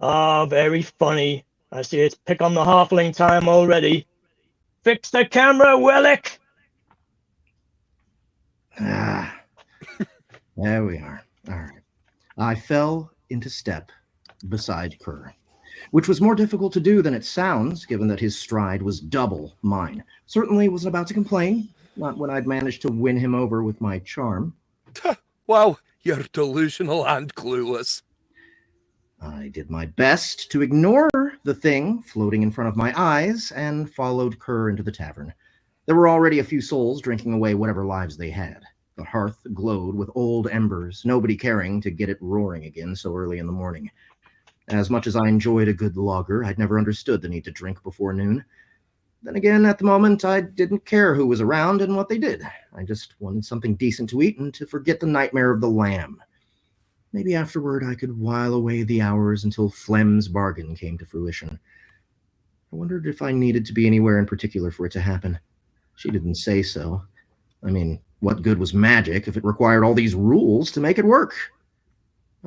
Ah, very funny. I see it's pick on the halfling time already. Fix the camera, Willick! Ah, there we are. All right. I fell into step beside Kerr, which was more difficult to do than it sounds, given that his stride was double mine. Certainly wasn't about to complain, not when I'd managed to win him over with my charm. Wow, you're delusional and clueless. I did my best to ignore the thing floating in front of my eyes and followed Kerr into the tavern. There were already a few souls drinking away whatever lives they had. The hearth glowed with old embers, nobody caring to get it roaring again so early in the morning. As much as I enjoyed a good lager, I'd never understood the need to drink before noon. Then again, at the moment, I didn't care who was around and what they did. I just wanted something decent to eat and to forget the nightmare of the lamb. Maybe afterward I could while away the hours until Flem's bargain came to fruition. I wondered if I needed to be anywhere in particular for it to happen. She didn't say so. I mean, what good was magic if it required all these rules to make it work?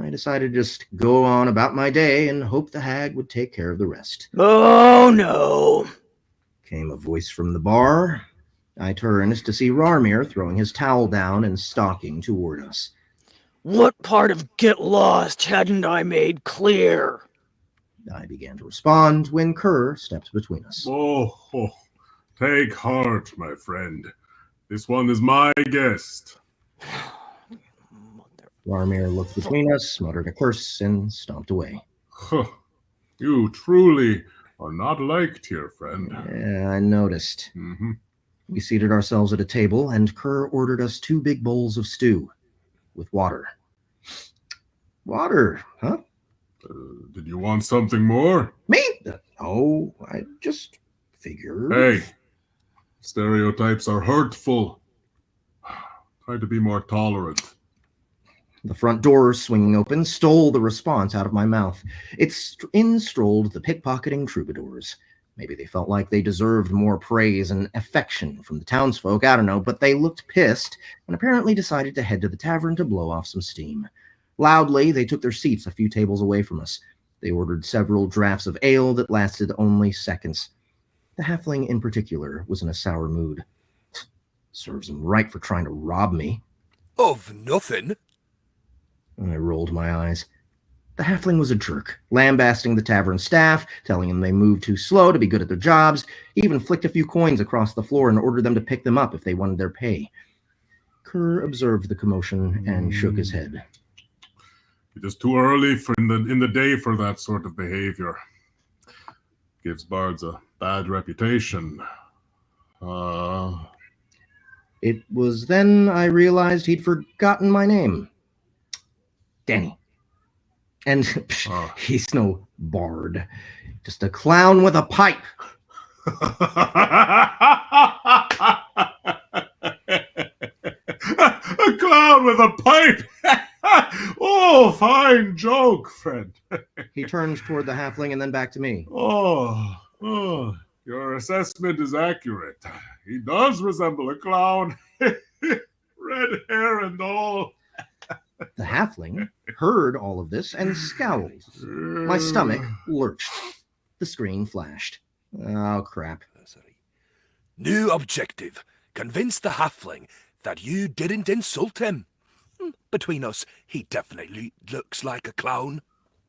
I decided to just go on about my day and hope the hag would take care of the rest. Oh, no. Came a voice from the bar. I turned to see Rarmir throwing his towel down and stalking toward us. What part of get lost hadn't I made clear? I began to respond when Kerr stepped between us. Oh, take heart, my friend. This one is my guest. Rarmir looked between us, muttered a curse, and stomped away. Huh. You truly are not liked here, friend. Yeah, I noticed. Mm-hmm. We seated ourselves at a table, and Kerr ordered us 2 big bowls of stew with water. Water, huh? Did you want something more? Me? No, I just figured. Hey, stereotypes are hurtful. Try to be more tolerant. The front door, swinging open, stole the response out of my mouth. In strolled the pickpocketing troubadours. Maybe they felt like they deserved more praise and affection from the townsfolk, I don't know, but they looked pissed and apparently decided to head to the tavern to blow off some steam. Loudly, they took their seats a few tables away from us. They ordered several draughts of ale that lasted only seconds. The halfling in particular was in a sour mood. Serves him right for trying to rob me. Of nothing. I rolled my eyes. The halfling was a jerk, lambasting the tavern staff, telling them they moved too slow to be good at their jobs. He even flicked a few coins across the floor and ordered them to pick them up if they wanted their pay. Kerr observed the commotion and shook his head. It is too early in the day for that sort of behavior. Gives bards a bad reputation. It was then I realized he'd forgotten my name. Danny. And he's no bard. Just a clown with a pipe. A clown with a pipe! Oh, fine joke, friend. He turned toward the halfling and then back to me. Oh, your assessment is accurate. He does resemble a clown. Red hair and all. The halfling heard all of this and scowled. My stomach lurched. The screen flashed. Oh, crap. New objective. Convince the halfling that you didn't insult him. Between us, he definitely looks like a clown.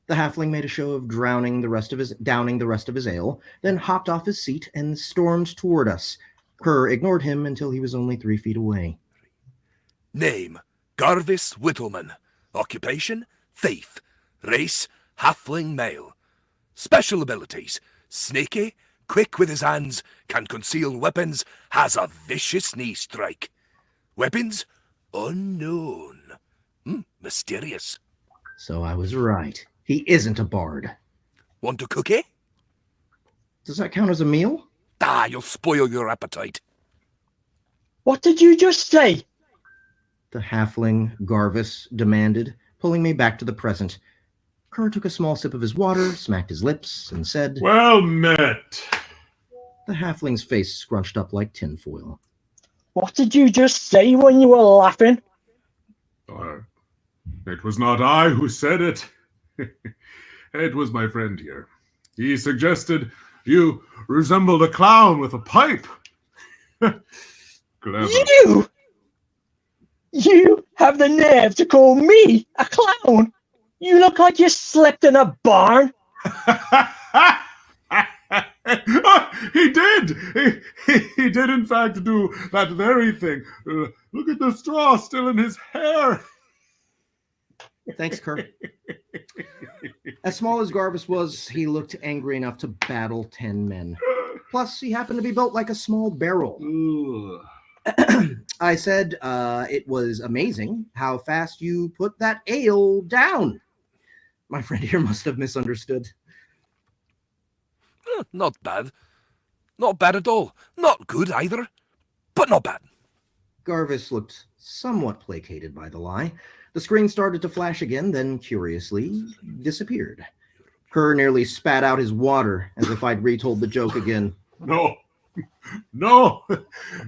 The halfling made a show of downing the rest of his ale, then hopped off his seat and stormed toward us. Kerr ignored him until he was only 3 feet away. Name, Garvis Whittleman. Occupation, thief. Race, halfling male. Special abilities, sneaky, quick with his hands, can conceal weapons, has a vicious knee strike. Weapons, unknown. Mysterious. So I was right. He isn't a bard. Want a cookie? Does that count as a meal? You'll spoil your appetite. What did you just say? The halfling, Garvis, demanded, pulling me back to the present. Kerr took a small sip of his water, smacked his lips, and said, Well met. The halfling's face scrunched up like tinfoil. What did you just say when you were laughing? It was not I who said it. It was my friend here. He suggested you resembled a clown with a pipe. Clever. You have the nerve to call me a clown? You look like you slept in a barn. He did. He did, in fact, do that very thing. Look at the straw still in his hair. Thanks, Kerr. As small as Garvis was, he looked angry enough to battle 10 men. Plus, he happened to be built like a small barrel. I said it was amazing how fast you put that ale down. My friend here must have misunderstood. Not bad. Not bad at all. Not good either, but not bad. Garvis looked somewhat placated by the lie. The screen started to flash again, then curiously disappeared. Kerr nearly spat out his water as if I'd retold the joke again. No,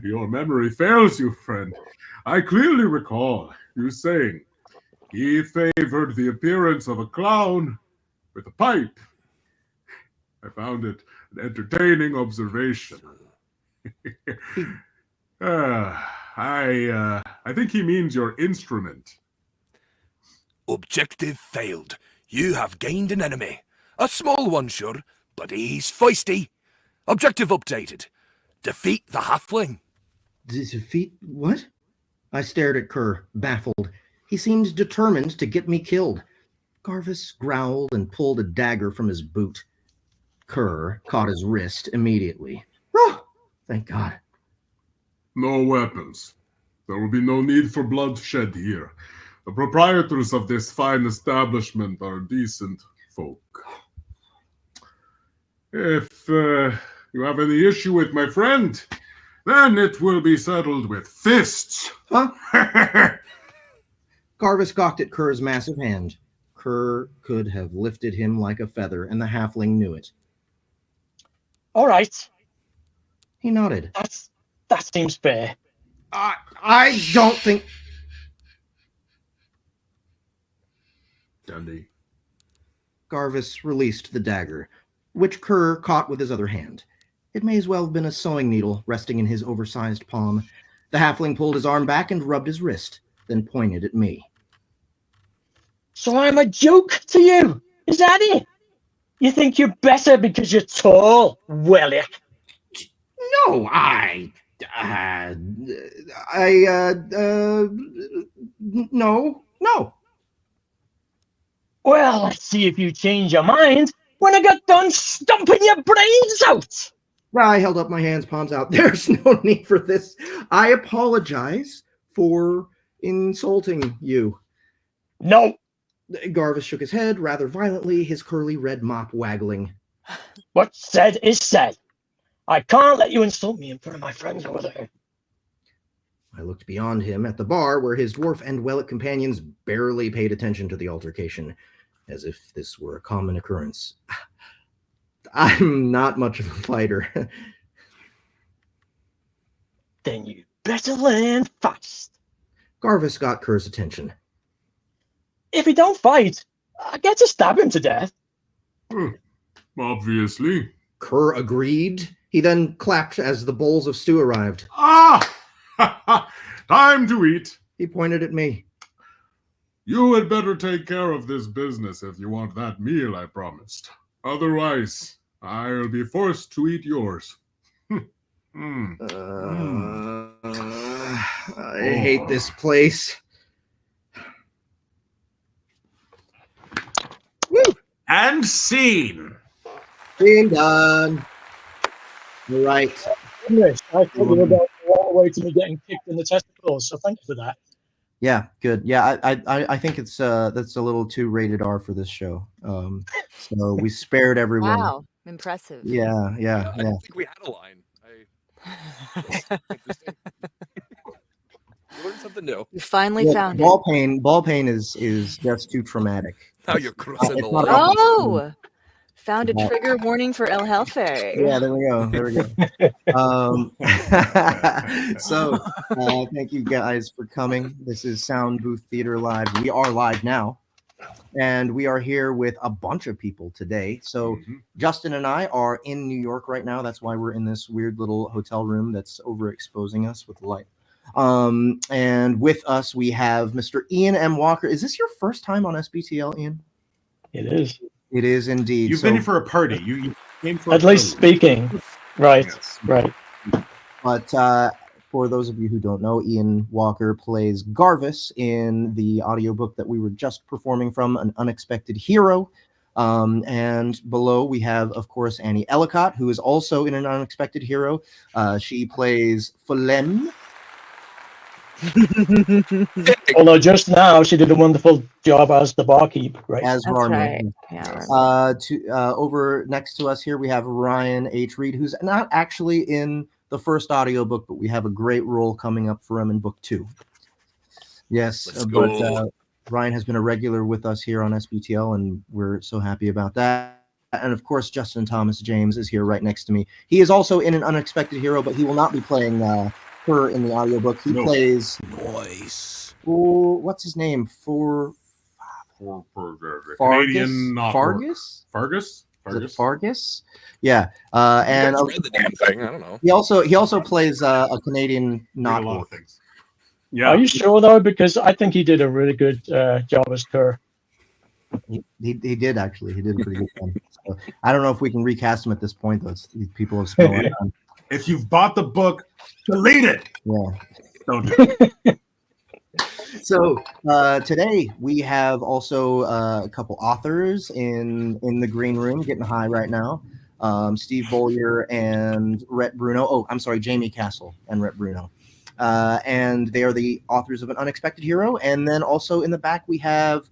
your memory fails you, friend. I clearly recall you saying he favored the appearance of a clown with a pipe. I found it an entertaining observation. I think he means your instrument. Objective failed. You have gained an enemy. A small one, sure, but he's feisty. Objective updated. Defeat the halfling. Defeat what? I stared at Kerr, baffled. He seemed determined to get me killed. Garvis growled and pulled a dagger from his boot. Kerr caught his wrist immediately. Oh, thank God. No weapons. There will be no need for bloodshed here. The proprietors of this fine establishment are decent folk. If you have any issue with my friend, then it will be settled with fists. Huh? Garvis gawked at Kerr's massive hand. Kerr could have lifted him like a feather, and the halfling knew it. All right. He nodded. That seems fair. I don't think... Dandy. Garvis released the dagger, which Kerr caught with his other hand. It may as well have been a sewing needle resting in his oversized palm. The halfling pulled his arm back and rubbed his wrist, then pointed at me. So I'm a joke to you? Is that it? You think you're better because you're tall, Wellick? No, no. Well, let's see if you change your mind when I got done stomping your brains out. I held up my hands, palms out. There's no need for this. I apologize for insulting you. No. Garvis shook his head rather violently, his curly red mop waggling. What's said is said. I can't let you insult me in front of my friends over there. I looked beyond him at the bar where his dwarf and Wellick companions barely paid attention to the altercation, as if this were a common occurrence. I'm not much of a fighter. Then you better learn fast. Garvis got Kerr's attention. If he don't fight, I get to stab him to death. Obviously. Kerr agreed. He then clapped as the bowls of stew arrived. Time to eat. He pointed at me. You had better take care of this business if you want that meal I promised. Otherwise, I'll be forced to eat yours. I hate this place. Woo. And scene. Scene done. You're right. I thought you were about to walk away to me getting kicked in the testicles, so thank you for that. Yeah, good. Yeah, I think it's that's a little too rated R for this show. So we spared everyone. Wow, impressive. Yeah. I don't think we had a line. You learned something new. You finally found ball pain. Ball pain is just too traumatic. Now you're crossing the not line. Oh, found a trigger warning for El Jefe. Yeah, there we go. So thank you guys for coming. This is Soundbooth Theater Live. We are live now. And we are here with a bunch of people today. So Justin and I are in New York right now. That's why we're in this weird little hotel room that's overexposing us with light. And with us, we have Mr. Ian M. Walker. Is this your first time on SBTL, Ian? It is. It is indeed. You've been here for a party. You came for At least speaking. Right. Yes. Right. But for those of you who don't know, Ian Walker plays Garvis in the audiobook that we were just performing from, An Unexpected Hero. And below we have, of course, Annie Ellicott, who is also in An Unexpected Hero. She plays Fulem. Although just now she did a wonderful job as the barkeep, right? As That's Rarman. right. Yeah. Over next to us here, we have Ryan H. Reed, who's not actually in the first audiobook, but we have a great role coming up for him in book 2. Yes, but Ryan has been a regular with us here on SBTL, and we're so happy about that. And of course, Justin Thomas James is here right next to me. He is also in An Unexpected Hero, but he will not be playing her in the audiobook. He plays Nice. what's his name? For Canadian Fargus? Fargus? Is it Fargus? Yeah. And read the damn thing. I don't know. he also plays a Canadian not a lot of orc. things. Yeah. Are you sure though? Because I think he did a really good job as Kerr. He did actually. He did a pretty good job. So, I don't know if we can recast him at this point though. These people have spent a lot of time. If you've bought the book, delete it. Yeah. Don't do it. So today we have also a couple authors in the green room getting high right now. Steve Bollier and Rhett Bruno. Oh, I'm sorry, Jaime Castle and Rhett Bruno. And they are the authors of An Unexpected Hero. And then also in the back we have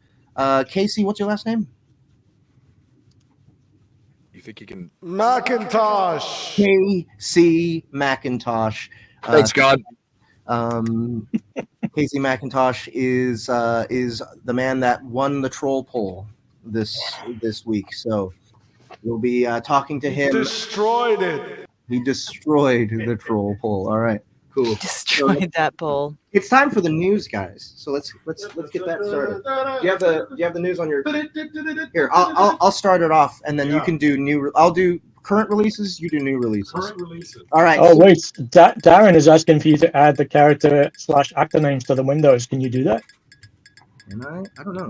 Casey. What's your last name? You think you can? McIntosh. Casey McIntosh. Thanks, God. Casey McIntosh is the man that won the troll poll this week. So we'll be talking to him. Destroyed it. He destroyed the troll poll. All right, cool. Destroyed that poll. It's time for the news, guys. So let's get that started. Do you have the news on your? Here, I'll start it off, and then you can do new. I'll do current releases. You do new releases. Current releases. All right. Oh wait, Darren is asking for you to add the character / actor names to the windows. Can you do that? And I don't know.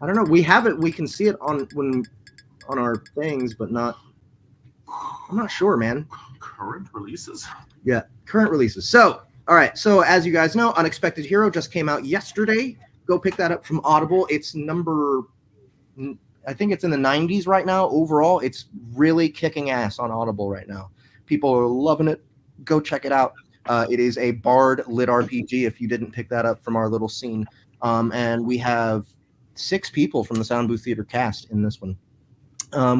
I don't know. We have it. We can see it on our things, but not. I'm not sure, man. Current releases. Yeah, current releases. So, all right. So, as you guys know, Unexpected Hero just came out yesterday. Go pick that up from Audible. It's I think it's in the 90s right now. Overall, it's really kicking ass on Audible right now. People are loving it. Go check it out. It is a Bard LitRPG, if you didn't pick that up from our little scene. And we have 6 people from the Soundbooth Theater cast in this one.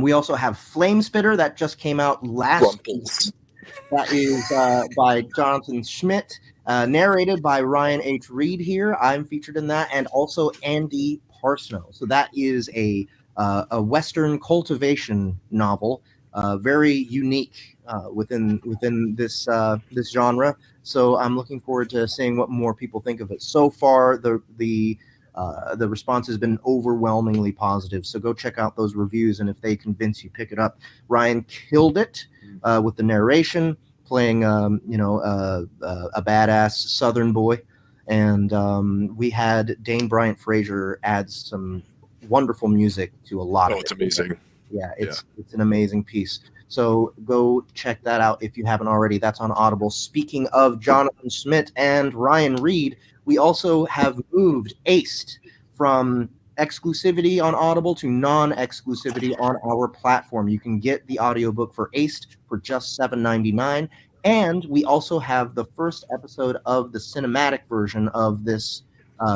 We also have Flame Spitter that just came out last week. That is by Jonathan Schmidt, narrated by Ryan H. Reed here. I'm featured in that, and also Andy Parsnow. So that is a Western cultivation novel, very unique within this genre. So I'm looking forward to seeing what more people think of it. So far, the response has been overwhelmingly positive. So go check out those reviews, and if they convince you, pick it up. Ryan killed it with the narration, playing a badass Southern boy, and we had Dane Bryant Fraser add some wonderful music to a lot of it. It's amazing. Yeah, it's an amazing piece. So go check that out if you haven't already. That's on Audible. Speaking of Jonathan Schmidt and Ryan Reed, we also have moved Aced from exclusivity on Audible to non-exclusivity on our platform. You can get the audiobook for Aced for just $7.99. And we also have the first episode of the cinematic version of this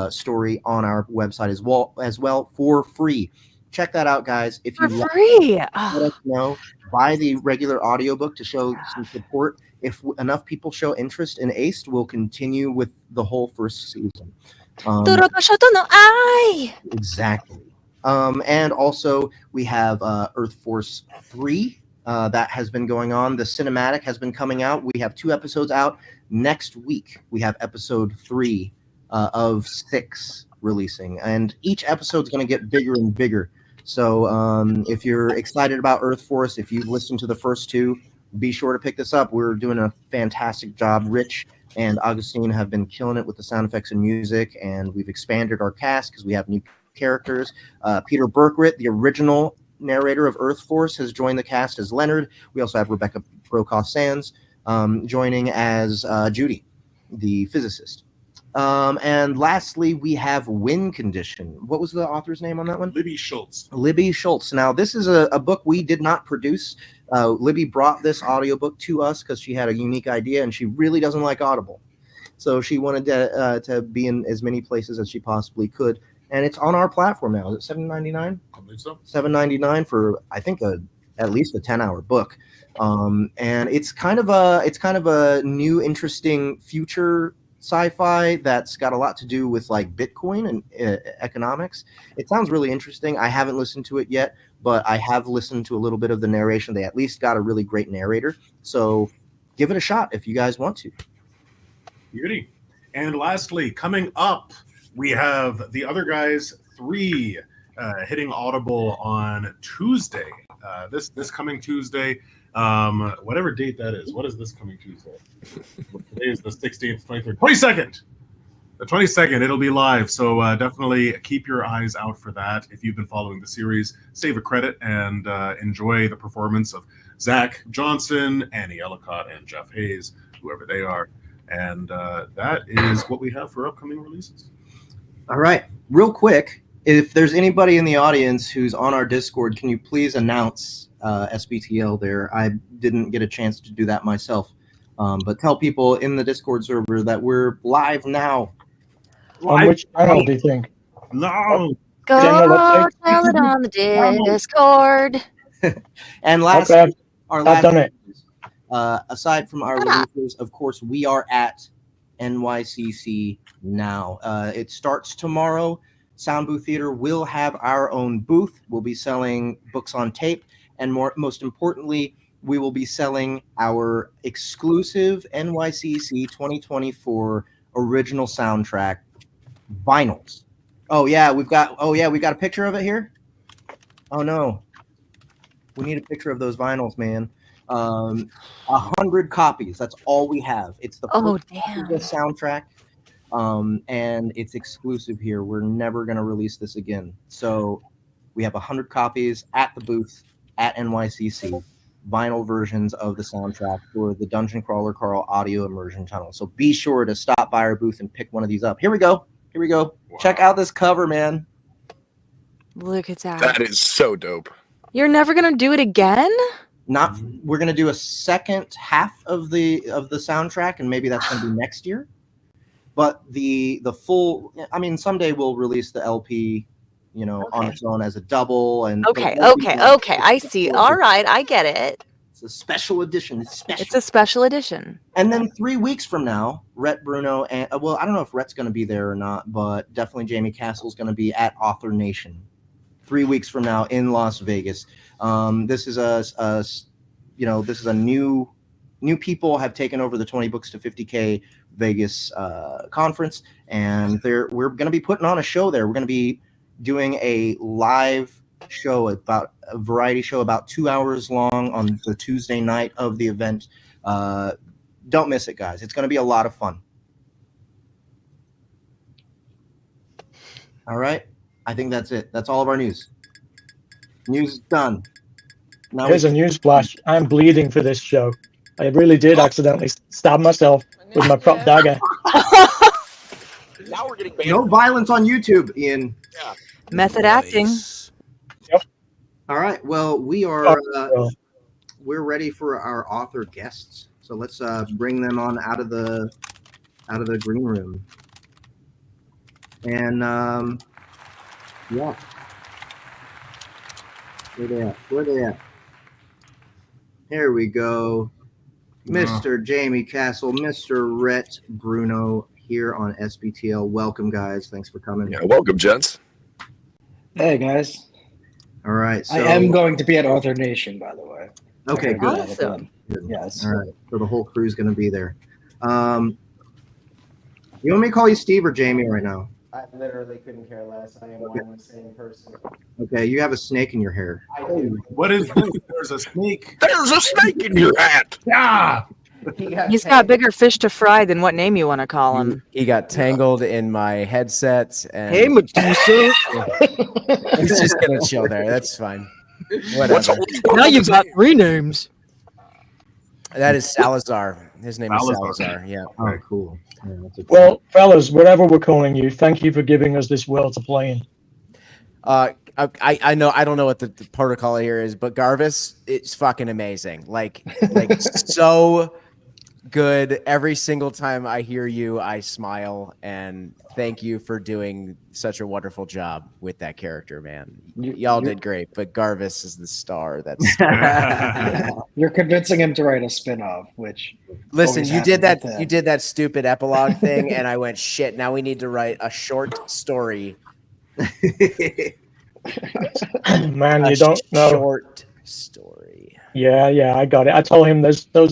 story on our website as well for free. Check that out, guys. If you For free. let us know, buy the regular audiobook to show some support. If enough people show interest in Aced, we'll continue with the whole first season. Exactly. And also we have Earth Force 3 that has been going on. The cinematic has been coming out. We have 2 episodes out. Next week we have episode 3 of 6 releasing, and each episode's going to get bigger and bigger. So if you're excited about Earth Force, if you've listened to the first two, be sure to pick this up. We're doing a fantastic job. Rich and Augustine have been killing it with the sound effects and music, and we've expanded our cast because we have new characters. Peter Berkrit, the original narrator of Earth Force, has joined the cast as Leonard. We also have Rebecca Brokaw-Sands joining as Judy, the physicist. And lastly, we have Win Condition. What was the author's name on that one? Libby Schultz. Libby Schultz. Now, this is a book we did not produce. Libby brought this audiobook to us because she had a unique idea, and she really doesn't like Audible. So she wanted to be in as many places as she possibly could. And it's on our platform now. Is it $7.99? I believe so. $7.99 for, I think, at least a 10-hour book. And it's kind of a new, interesting future sci-fi that's got a lot to do with like Bitcoin and economics. It sounds really interesting. I haven't listened to it yet, but I have listened to a little bit of the narration. They at least got a really great narrator. So give it a shot if you guys want to. Beauty. And lastly, coming up, we have The Other Guys 3 hitting Audible on Tuesday. This coming Tuesday. Whatever date that is. What is this coming Tuesday? Today is the 16th, 23rd, 22nd. The 22nd, it'll be live. So definitely keep your eyes out for that. If you've been following the series, save a credit and enjoy the performance of Zach Johnson, Annie Ellicott, and Jeff Hayes, whoever they are. And that is what we have for upcoming releases. All right. Real quick, if there's anybody in the audience who's on our Discord, can you please announce SBTL there? I didn't get a chance to do that myself. But tell people in the Discord server that we're live now. On which channel do you think? No. Go General update? tell it on the Discord. And last, Okay, our I've last done it. aside from our releases, of course, we are at NYCC now. It starts tomorrow. Soundbooth Theater will have our own booth. We'll be selling books on tape, and most importantly, we will be selling our exclusive NYCC 2024 original soundtrack vinyls. Oh yeah, we got a picture of it here. Oh no, we need a picture of those vinyls, man. 100 copies. That's all we have. It's the first copy of the soundtrack. And it's exclusive here. We're never going to release this again. So we have 100 copies at the booth at NYCC, vinyl versions of the soundtrack for the Dungeon Crawler Carl audio immersion tunnel. So be sure to stop by our booth and pick one of these up. Here we go. Wow. Check out this cover, man. Look at that. That is so dope. You're never going to do it again? We're going to do a second half of the soundtrack, and maybe that's going to be next year. But the full, I mean, someday we'll release the LP, on its own as a double. And Okay. I see. All right, I get it. It's a special edition. It's a special edition. And then 3 weeks from now, Rhett, Bruno, and I don't know if Rhett's going to be there or not, but definitely Jaime Castle's going to be at Author Nation 3 weeks from now in Las Vegas. This is a new people have taken over the 20 Books to 50K Vegas conference, and we're going to be putting on a show there. We're going to be doing a live show, about a variety show about 2 hours long on the Tuesday night of the event. Don't miss it, guys. It's going to be a lot of fun. All right. I think that's it. That's all of our news. News is done. Now Here's a news flash. I'm bleeding for this show. I really did accidentally stab myself with my prop dagger. Now we're getting banned. No violence on YouTube, Ian. Yeah. Method acting. Yep. All right. Well, we're ready for our author guests. So let's bring them on out of the green room. And yeah. Where they at? Here we go. Mr. Jaime Castle, Mr. Rhett, Bruno here on SBTL. Welcome, guys. Thanks for coming. Yeah, welcome, gents. Hey, guys. All right. So, I am going to be at Author Nation, by the way. Okay, good. Awesome. Yes. All right. So the whole crew's going to be there. You want me to call you Steve or Jaime right now? I literally couldn't care less. I am one and the same person. Okay, you have a snake in your hair. I do. What is this? There's a snake. There's a snake in your hat. Yeah. He's got bigger fish to fry than what name you want to call him. He got tangled in my headset, and Hey, Medusa. he's just gonna chill there. That's fine. Whatever. Now you've got 3 names. That is Salazar. His name is Salazar. Salazar. Yeah. Oh, cool. Yeah, that's a cool. Well, fellas, whatever we're calling you, thank you for giving us this world to play in. I know I don't know what the protocol here is, but Garvis, it's fucking amazing. Like so good. Every single time I hear you, I smile, and thank you for doing such a wonderful job with that character, man. Y'all did great, but Garvis is the star. That's You're convincing him to write a spin-off, which listen. always You did happens that. with him. You did that stupid epilogue thing, and I went shit. Now we need to write a short story. Man, A you don't know. short story. Yeah, I got it. I told him those are.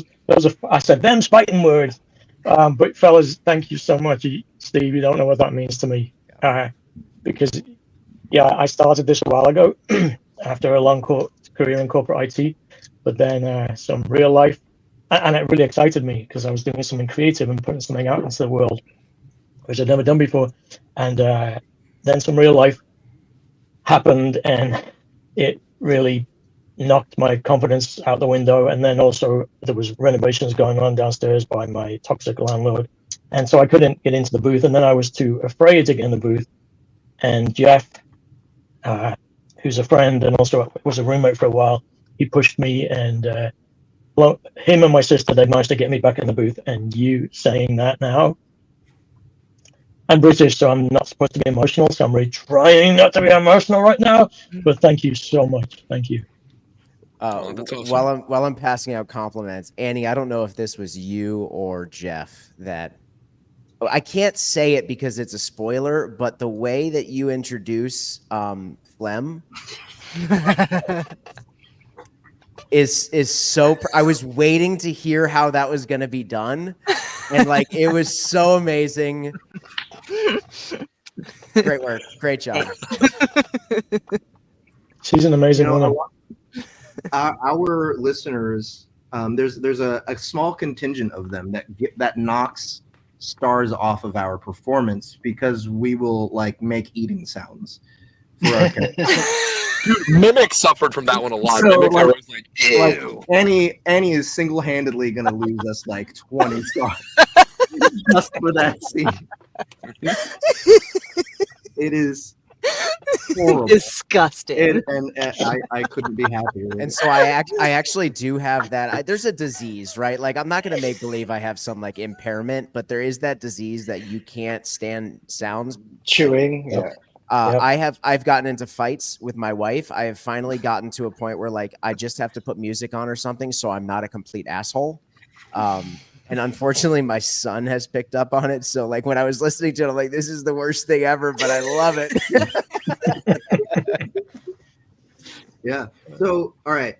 I said them's fighting words. But fellas, thank you so much, Steve. You don't know what that means to me. Because I started this a while ago after a long career in corporate IT, but then some real life, and it really excited me because I was doing something creative and putting something out into the world, which I'd never done before, and then some real life happened, and it really knocked my confidence out the window. And then also there was renovations going on downstairs by my toxic landlord, and so I couldn't get into the booth, and then I was too afraid to get in the booth. And Jeff, who's a friend and also was a roommate for a while, he pushed me, and him and my sister, they managed to get me back in the booth. And you saying that now, I'm British, so I'm not supposed to be emotional, so I'm really trying not to be emotional right now, but thank you so much. Thank you. That's awesome. While I'm passing out compliments, Annie, I don't know if this was you or Jeff that I can't say it because it's a spoiler, but the way that you introduce phlegm is so. I was waiting to hear how that was going to be done, and like it was so amazing. Great work, great job. She's an amazing woman. Our listeners, there's a small contingent of them that knocks stars off of our performance because we will like make eating sounds for our characters. Dude, Mimic suffered from that one a lot. So, Mimic, I like- was like, ew. Annie is single-handedly gonna lose us like 20 stars just for that scene. It is horrible. Disgusting. I couldn't be happier. And so I actually do have that. There's a disease, right? Like I'm not going to make believe I have some like impairment, but there is that disease that you can't stand sounds. Chewing. Yeah. Yep. I've gotten into fights with my wife. I have finally gotten to a point where like I just have to put music on or something so I'm not a complete asshole. And unfortunately, my son has picked up on it. So, like, when I was listening to it, I'm like, this is the worst thing ever, but I love it. Yeah. So, all right,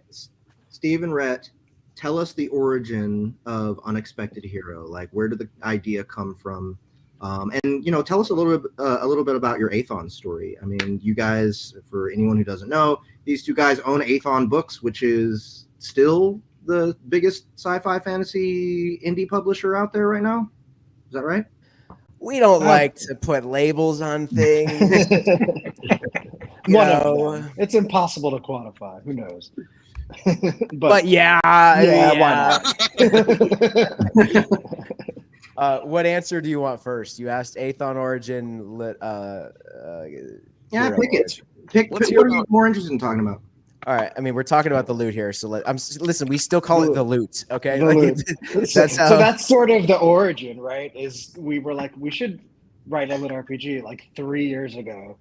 Steve and Rhett, tell us the origin of Unexpected Hero. Like, where did the idea come from? And tell us a little bit about your Athon story. I mean, you guys, for anyone who doesn't know, these two guys own Athon Books, which is still the biggest sci-fi fantasy indie publisher out there right now. Is that right? We don't like to put labels on things. It's impossible to quantify. Who knows? but yeah. Why not? What answer do you want first? You asked Athon origin. Pick it. Pick what are you more interested in talking about? All right. I mean, we're talking about the loot here, so listen. We still call it the loot, okay? The loot. So that's sort of the origin, right? Is we were like, we should write a lit RPG like 3 years ago,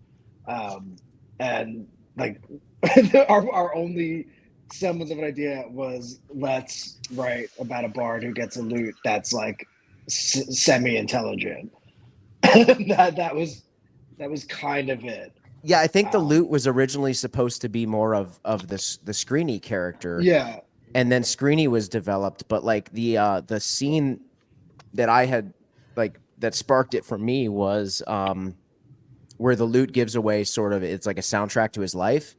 and like our only semblance of an idea was let's write about a bard who gets a loot that's like semi-intelligent. that was kind of it. Yeah, I think the loot was originally supposed to be more of the Screeny character. Yeah. And then Screeny was developed, but like the scene that I had like that sparked it for me was where the lute gives away sort of, it's like a soundtrack to his life.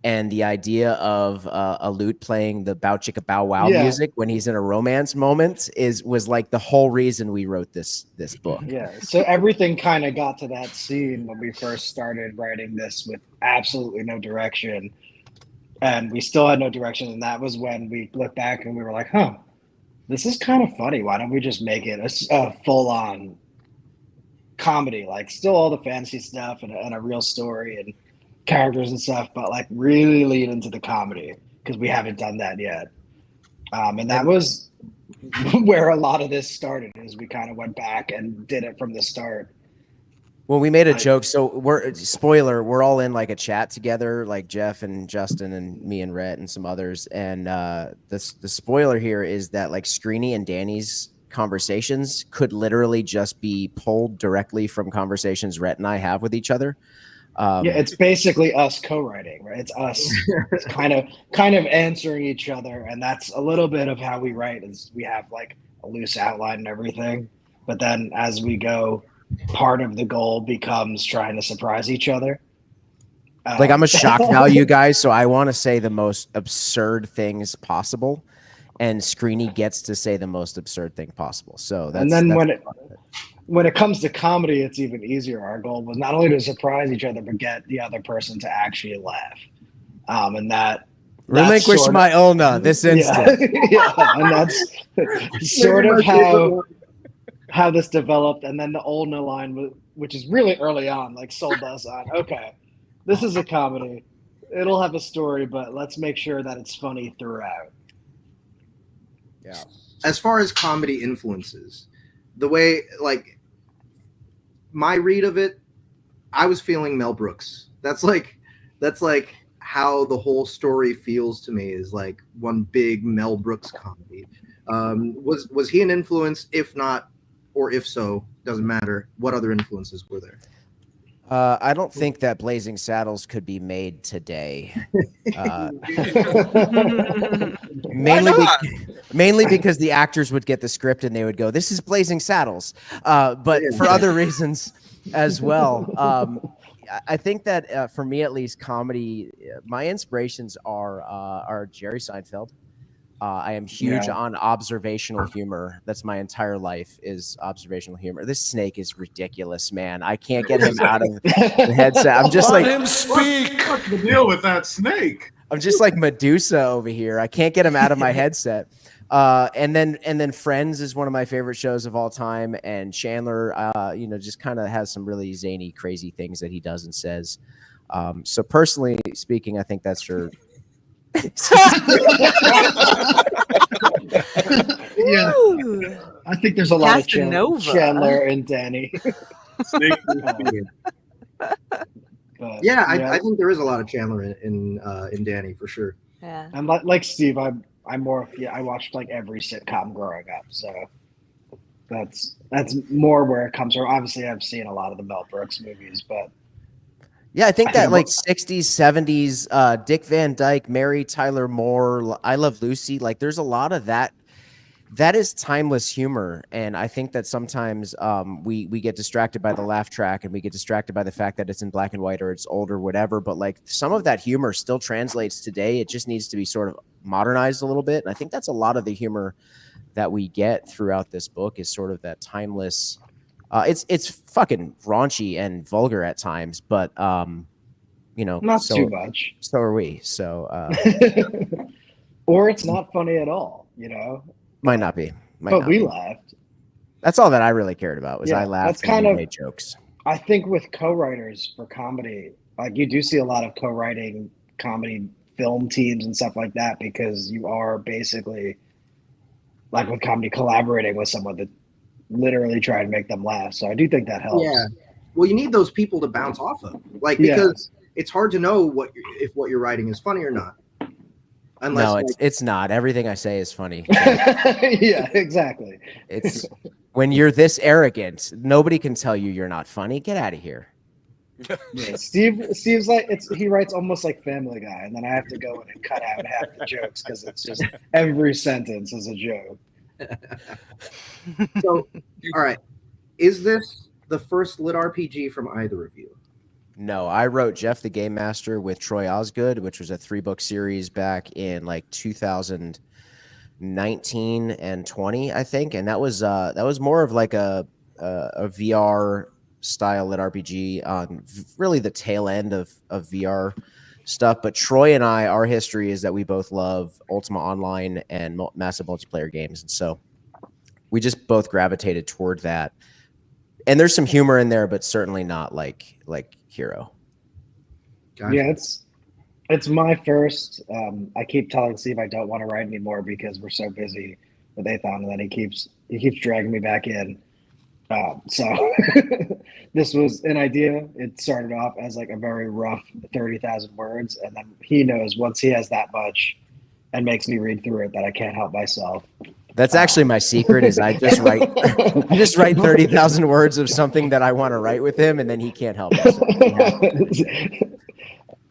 And the idea of a lute playing the bow chicka bow wow music when he's in a romance moment was like the whole reason we wrote this book. Yeah. So everything kind of got to that scene when we first started writing this with absolutely no direction. And we still had no direction. And that was when we looked back and we were like, huh, this is kind of funny. Why don't we just make it a full-on comedy? Like still all the fantasy stuff and a real story and characters and stuff, but like really lean into the comedy because we haven't done that yet. And that was where a lot of this started, is we kind of went back and did it from the start. Well, we made a joke. So we're all in like a chat together, like Jeff and Justin and me and Rhett and some others. And the spoiler here is that like Screeny and Danny's conversations could literally just be pulled directly from conversations Rhett and I have with each other. It's basically us co-writing, right? It's us kind of answering each other, and that's a little bit of how we write. Is we have like a loose outline and everything, but then as we go, part of the goal becomes trying to surprise each other. Like I'm a shock value guy, so I want to say the most absurd things possible, and Screeny gets to say the most absurd thing possible. So that's, and then when it comes to comedy, it's even easier. Our goal was not only to surprise each other, but get the other person to actually laugh. And that relinquish my ulna this instant. Yeah, and that's sort of how this developed. And then the ulna line, which is really early on, like sold us on, okay, this is a comedy. It'll have a story, but let's make sure that it's funny throughout. Yeah. As far as comedy influences, the way, like, my read of it, I was feeling Mel Brooks. That's like how the whole story feels to me, is like one big Mel Brooks comedy. Was he an influence? If not, or if so, doesn't matter. What other influences were there? I don't think that Blazing Saddles could be made today. Mainly because the actors would get the script and they would go, "This is Blazing Saddles," but for other reasons as well. I think that for me, at least, comedy, my inspirations are Jerry Seinfeld. I am huge on observational humor. That's my entire life, is observational humor. This snake is ridiculous, man. I can't get him out of the headset. I'm just Let like, him speak. What's the deal with that snake? I'm just like Medusa over here. I can't get him out of my headset. And then Friends is one of my favorite shows of all time. And Chandler, just kind of has some really zany, crazy things that he does and says. So personally speaking, I think that's your. Yeah, I think there's a lot of Chandler and Danny. I think there is a lot of Chandler in Danny for sure. Yeah, and like Steve, I watched like every sitcom growing up, so that's more where it comes from. Obviously, I've seen a lot of the Mel Brooks movies, but. Yeah, I think that like 60s, 70s, Dick Van Dyke, Mary Tyler Moore, I Love Lucy, like there's a lot of that. That is timeless humor. And I think that sometimes we get distracted by the laugh track, and we get distracted by the fact that it's in black and white or it's old or whatever. But like some of that humor still translates today. It just needs to be sort of modernized a little bit. And I think that's a lot of the humor that we get throughout this book, is sort of that timeless. It's fucking raunchy and vulgar at times, but not too much. So are we. So or it's not funny at all, Might not be. But we laughed. That's all that I really cared about, was I laughed and we made jokes. I think with co-writers for comedy, like you do see a lot of co-writing comedy film teams and stuff like that, because you are basically, like with comedy, collaborating with someone that literally try to make them laugh. So I do think that helps. Yeah. Well, you need those people to bounce off of, like, because it's hard to know if what you're writing is funny or not. Unless, it's not. Everything I say is funny. Yeah, exactly. It's when you're this arrogant, nobody can tell you you're not funny. Get out of here. Yeah, Steve's like, he writes almost like Family Guy, and then I have to go in and cut out half the jokes because it's just every sentence is a joke. So, all right, is this the first lit RPG from either of you? No, I wrote Jeff the Game Master with Troy Osgood, which was a 3-book series back in like 2019 and 20, I think, and that was more of like a VR style lit RPG on really the tail end of VR stuff. But Troy and I, our history is that we both love Ultima Online and massive multiplayer games, and so we just both gravitated toward that. And there's some humor in there, but certainly not like Hero. Gotcha. Yeah, it's my first. I keep telling Steve I don't want to write anymore because we're so busy with Athon, and then he keeps dragging me back in. So this was an idea. It started off as like a very rough 30,000 words, and then he knows once he has that much and makes me read through it that I can't help myself. That's actually my secret is I just write 30,000 words of something that I want to write with him, and then he can't help it.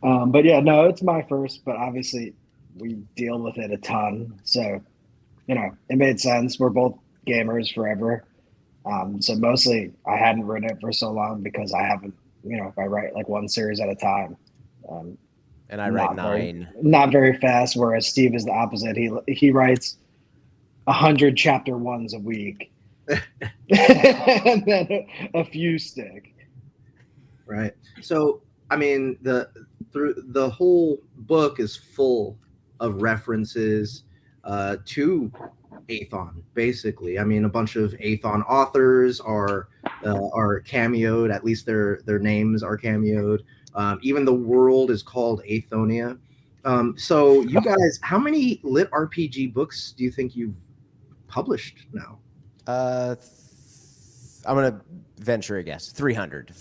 But yeah, no, it's my first, but obviously we deal with it a ton. So, it made sense. We're both gamers forever. So mostly I hadn't written it for so long because I haven't, if I write like one series at a time. And I write 9. Not very fast, whereas Steve is the opposite. He writes 100 chapter 1s a week. And then a few stick. Right. So, I mean, the whole book is full of references to Athon, basically. I mean, a bunch of Athon authors are cameoed. At least their names are cameoed. Even the world is called Athonia. So, you guys, how many lit RPG books do you think you've published now? I'm gonna venture a guess. 300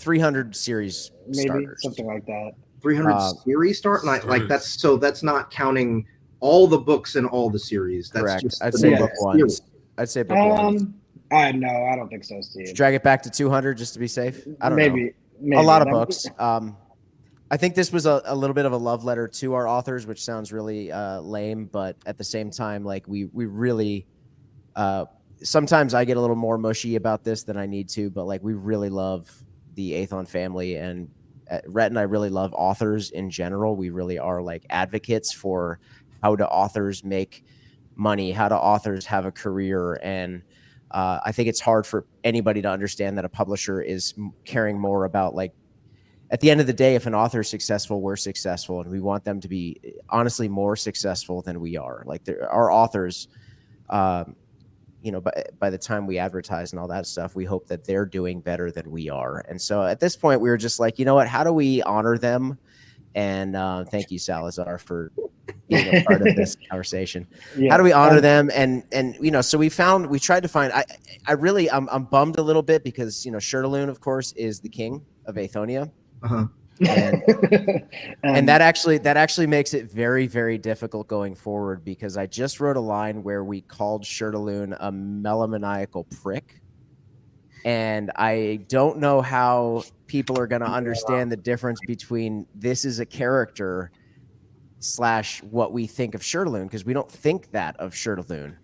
series maybe starters. Something like that. 300 series start, like that's not counting all the books in all the series. That's correct. Just I'd say book ones. I'd say book ones. I don't think so, Steve. Drag it back to 200 just to be safe. I don't know. Maybe A lot of books. I think this was a little bit of a love letter to our authors, which sounds really lame, but at the same time, like we really. Sometimes I get a little more mushy about this than I need to, but like we really love the Athon family, and Rhett and I really love authors in general. We really are like advocates for how do authors make money, how do authors have a career, and I think it's hard for anybody to understand that a publisher is caring more about like at the end of the day, if an author is successful, we're successful, and we want them to be honestly more successful than we are. Like our authors. By the time we advertise and all that stuff, we hope that they're doing better than we are. And so at this point, we were just like, you know what? How do we honor them? And thank you, Salazar, for being a part of this conversation. Yeah. How do we honor them? And so we tried to find. I'm bummed a little bit because Shirtaloon, of course, is the king of Athonia. Uh-huh. And that actually makes it very, very difficult going forward because I just wrote a line where we called Shirtaloon a melomaniacal prick, and I don't know how people are going to understand the difference between this is a character / what we think of Shirtaloon, because we don't think that of Shirtaloon,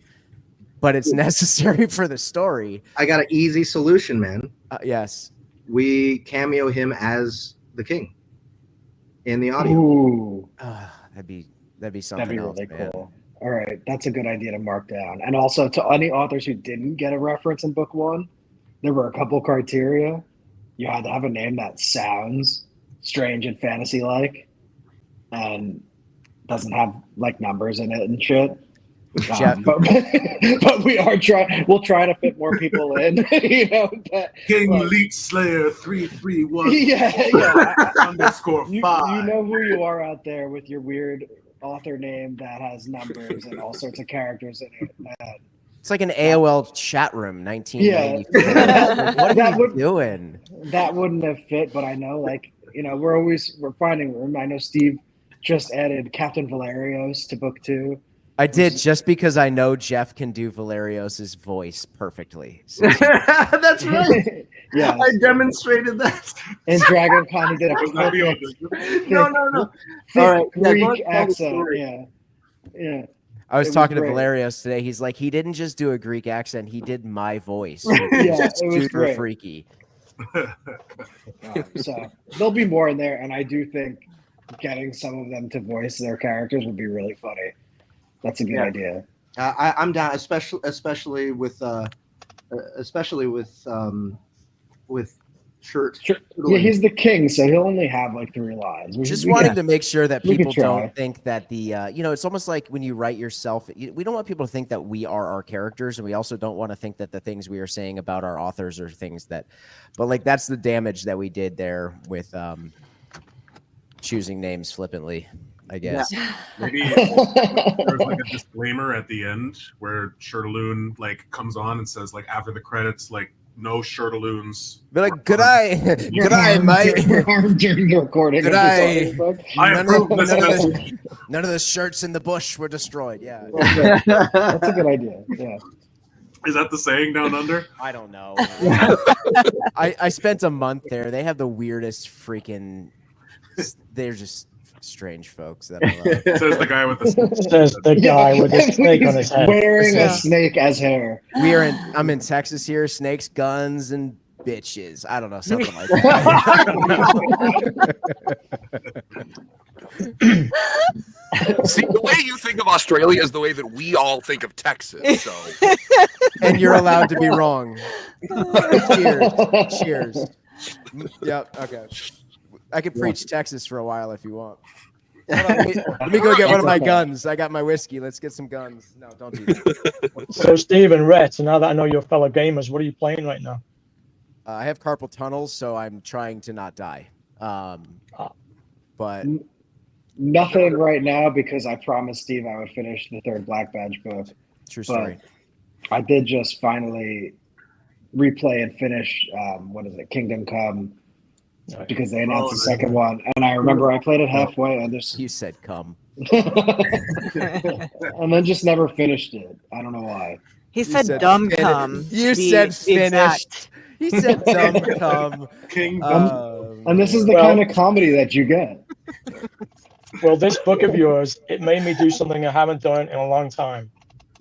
but it's necessary for the story. I got an easy solution, man. Yes, we cameo him as the king in the audio. Ooh. That'd be something. That'd be else, really man. cool. All right, that's a good idea to mark down. And also to any authors who didn't get a reference in book 1, there were a couple criteria. You had to have a name that sounds strange and fantasy-like, and doesn't have like numbers in it and shit. But we are trying. We'll try to fit more people in. King Leech Slayer 331. Yeah. _5. You know who you are out there with your weird author name that has numbers and all sorts of characters in it. It's like an AOL chat room, 1994. Yeah. What are you doing? That wouldn't have fit, but I know, we're finding room. I know Steve just added Captain Valerios to book 2. I did just because I know Jeff can do Valerios' voice perfectly. So. That's right. Yeah, I demonstrated that. And Dragon Con, he did a No. All right, Greek accent. Yeah. I was talking to Valerios today. He's like, he didn't just do a Greek accent; he did my voice. Yeah, it was super great. Freaky. So there'll be more in there, and I do think getting some of them to voice their characters would be really funny. That's a good idea. I'm down, especially with Shirt. Yeah, he's the king, so he'll only have like 3 lines. Just wanting to make sure that we people could try. don't think that it's almost like when you write yourself, we don't want people to think that we are our characters, and we also don't want to think that the things we are saying about our authors are things that, but like that's the damage that we did there with choosing names flippantly, I guess. Yeah. Maybe there's like a disclaimer at the end where Shirtaloon like comes on and says like after the credits like no Shirtaloons. Be like, good eye, mate. Harm during the recording. Good eye. None of the shirts in the bush were destroyed. Yeah. That's a good idea. Yeah. Is that the saying down under? I don't know. I spent a month there. They have the weirdest freaking. They're just strange folks that I love. Says the guy with the snake on his head. Wearing a snake as hair. I'm in Texas here. Snakes, guns, and bitches. I don't know, something like that. See, the way you think of Australia is the way that we all think of Texas. So, and you're allowed to be wrong. Cheers. Yep. Okay. I could preach Texas for a while if you want. Let me go get one of my guns. I got my whiskey. Let's get some guns. No, don't do that. So, Steve and Rhett, so now that I know you're fellow gamers, what are you playing right now? I have carpal tunnel, so I'm trying to not die. But nothing right now because I promised Steve I would finish the 3rd Black Badge book. True story. I did just finally replay and finish, Kingdom Come. Because they announced the second one, and I remember I played it halfway, and you said "come," and then just never finished it. I don't know why. He said "dumb come." You said finished. He said "dumb come." And this is the kind of comedy that you get. Well, this book of yours, it made me do something I haven't done in a long time.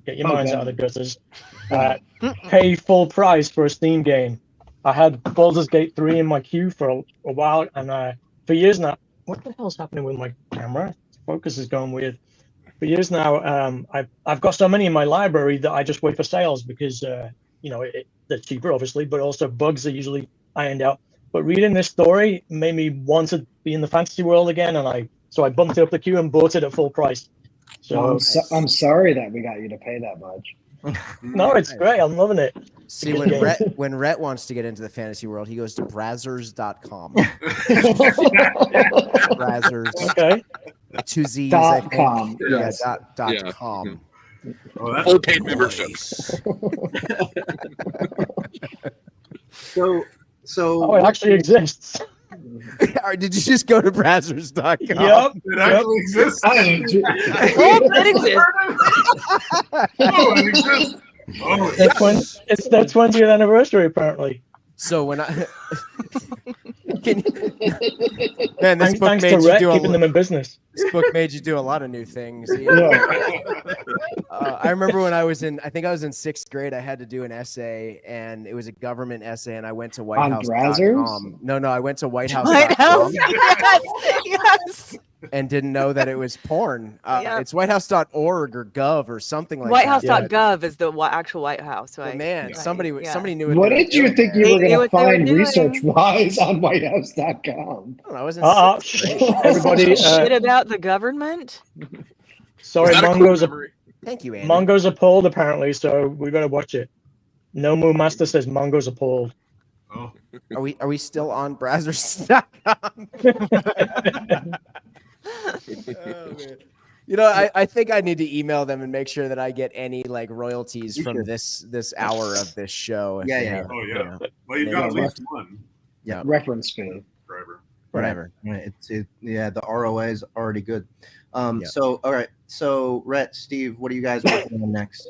Get your minds out of the gutters. Pay full price for a Steam game. I had Baldur's Gate 3 in my queue for a while, and for years now, what the hell's happening with my camera? Focus is going weird. For years now, I've got so many in my library that I just wait for sales because they're cheaper, obviously, but also bugs are usually ironed out. But reading this story made me want to be in the fantasy world again, and so I bumped it up the queue and bought it at full price. So I'm sorry that we got you to pay that much. No, it's great. I'm loving it. See, when Rhett wants to get into the fantasy world, he goes to brazzers.com. Brazzers. Okay. 2 Z's. .com. Yeah, .com. Oh, that's full paid membership. So it actually exists. Did you just go to brazzers.com? Yep. It actually exists. It exists. It's their 20th anniversary, apparently. So when I man, this book thanks made to you Rhett do keeping them in business. This book made you do a lot of new things. I remember when I think I was in 6th grade, I had to do an essay, and it was a government essay, and I went to whitehouse.com. No, I went to whitehouse.com. Yes. And didn't know that it was porn. It's whitehouse.org or gov or something like Whitehouse.gov is the actual White House, right? But man, somebody knew what did you think you were going to find research-wise on whitehouse.com? I was in 6th grade. Everybody, shit about the government. Sorry, Thank you, Andy. Mongo's appalled apparently, so we better watch it. No Moo Master says Mongo's appalled. Oh. Are we still on brazzers.com? I think I need to email them and make sure that I get any royalties from this hour of this show. Oh yeah. Well, you've got at least one. Yeah. Reference fee. Whatever. Right. The ROA is already good. So all right. So Rhett, Steve, what are you guys working on next?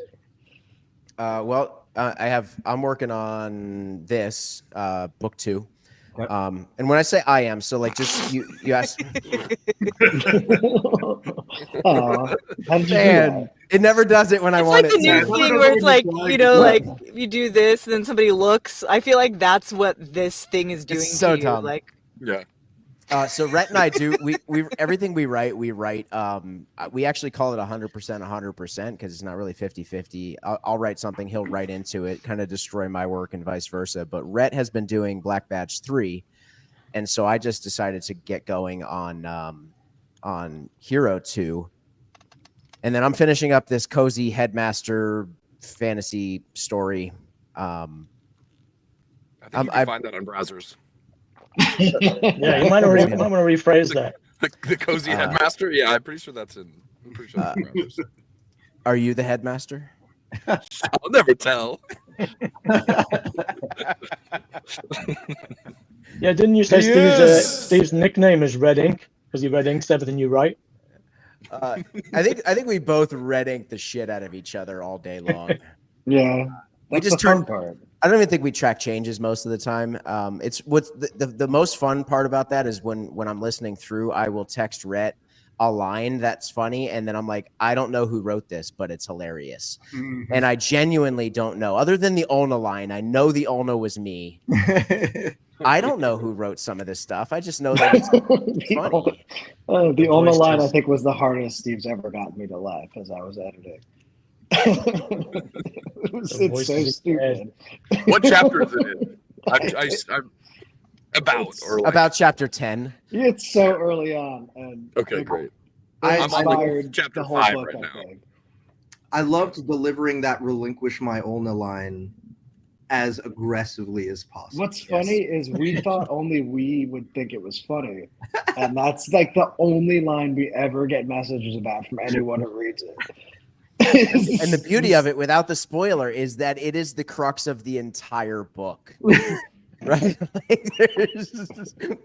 I'm working on this book 2. Yep. And when I say I am, so like just you asked. Aw, how did you do Man, that? it never does it when I It's want like the it new to. thing where it's like, you know, like you do this and then somebody looks. I feel like that's what this thing is doing It's so to you. dumb. Like, Yeah. So Rhett and I do we everything we write we actually call it 100% because it's not really 50-50. I'll write something, he'll write into it, kind of destroy my work and vice versa. But Rhett has been doing Black Badge 3, and so I just decided to get going on Hero 2. And then I'm finishing up this cozy headmaster fantasy story. I think you can find that on browsers. Yeah, you might want to rephrase that. The cozy headmaster? Yeah, I'm pretty sure that's in. I'm pretty sure that's in browsers. Are you the headmaster? I'll never tell. Yeah, didn't you say Steve's nickname is Red Ink because he red inks everything you write? I think we both red ink the shit out of each other all day long. Yeah, We that's just the fun part. I don't even think we track changes most of the time. It's what's the most fun part about that is when I'm listening through, I will text Rhett a line that's funny, and then I'm like, I don't know who wrote this, but it's hilarious. Mhm. And I genuinely don't know. Other than the Olna line, I know the Olna was me. I don't know who wrote some of this stuff. I just know that it's funny. The Olna line, I think, was the hardest Steve's ever gotten me to laugh as I was editing. It's so stupid. What chapter is it in? I'm about chapter 10. It's so early on, and okay, great. I I'm on like inspired chapter the whole 5 book, right I now. think. I loved delivering that relinquish my Olna line as aggressively as possible. What's funny is we thought only we would think it was funny, and that's like the only line we ever get messages about from anyone who reads it. And the beauty of it, without the spoiler, is that it is the crux of the entire book. Right? Like,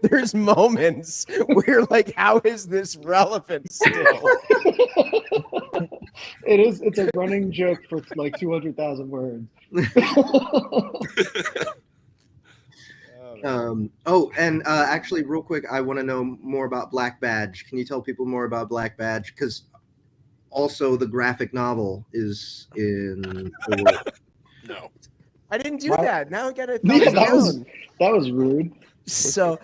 there's moments where you're like, how is this relevant still? It's a running joke for like 200,000 words. Actually, real quick, I want to know more about Black Badge. Can you tell people more about Black Badge? Because also the graphic novel is in the world. No. I didn't do What? that. Now I gotta that was rude. So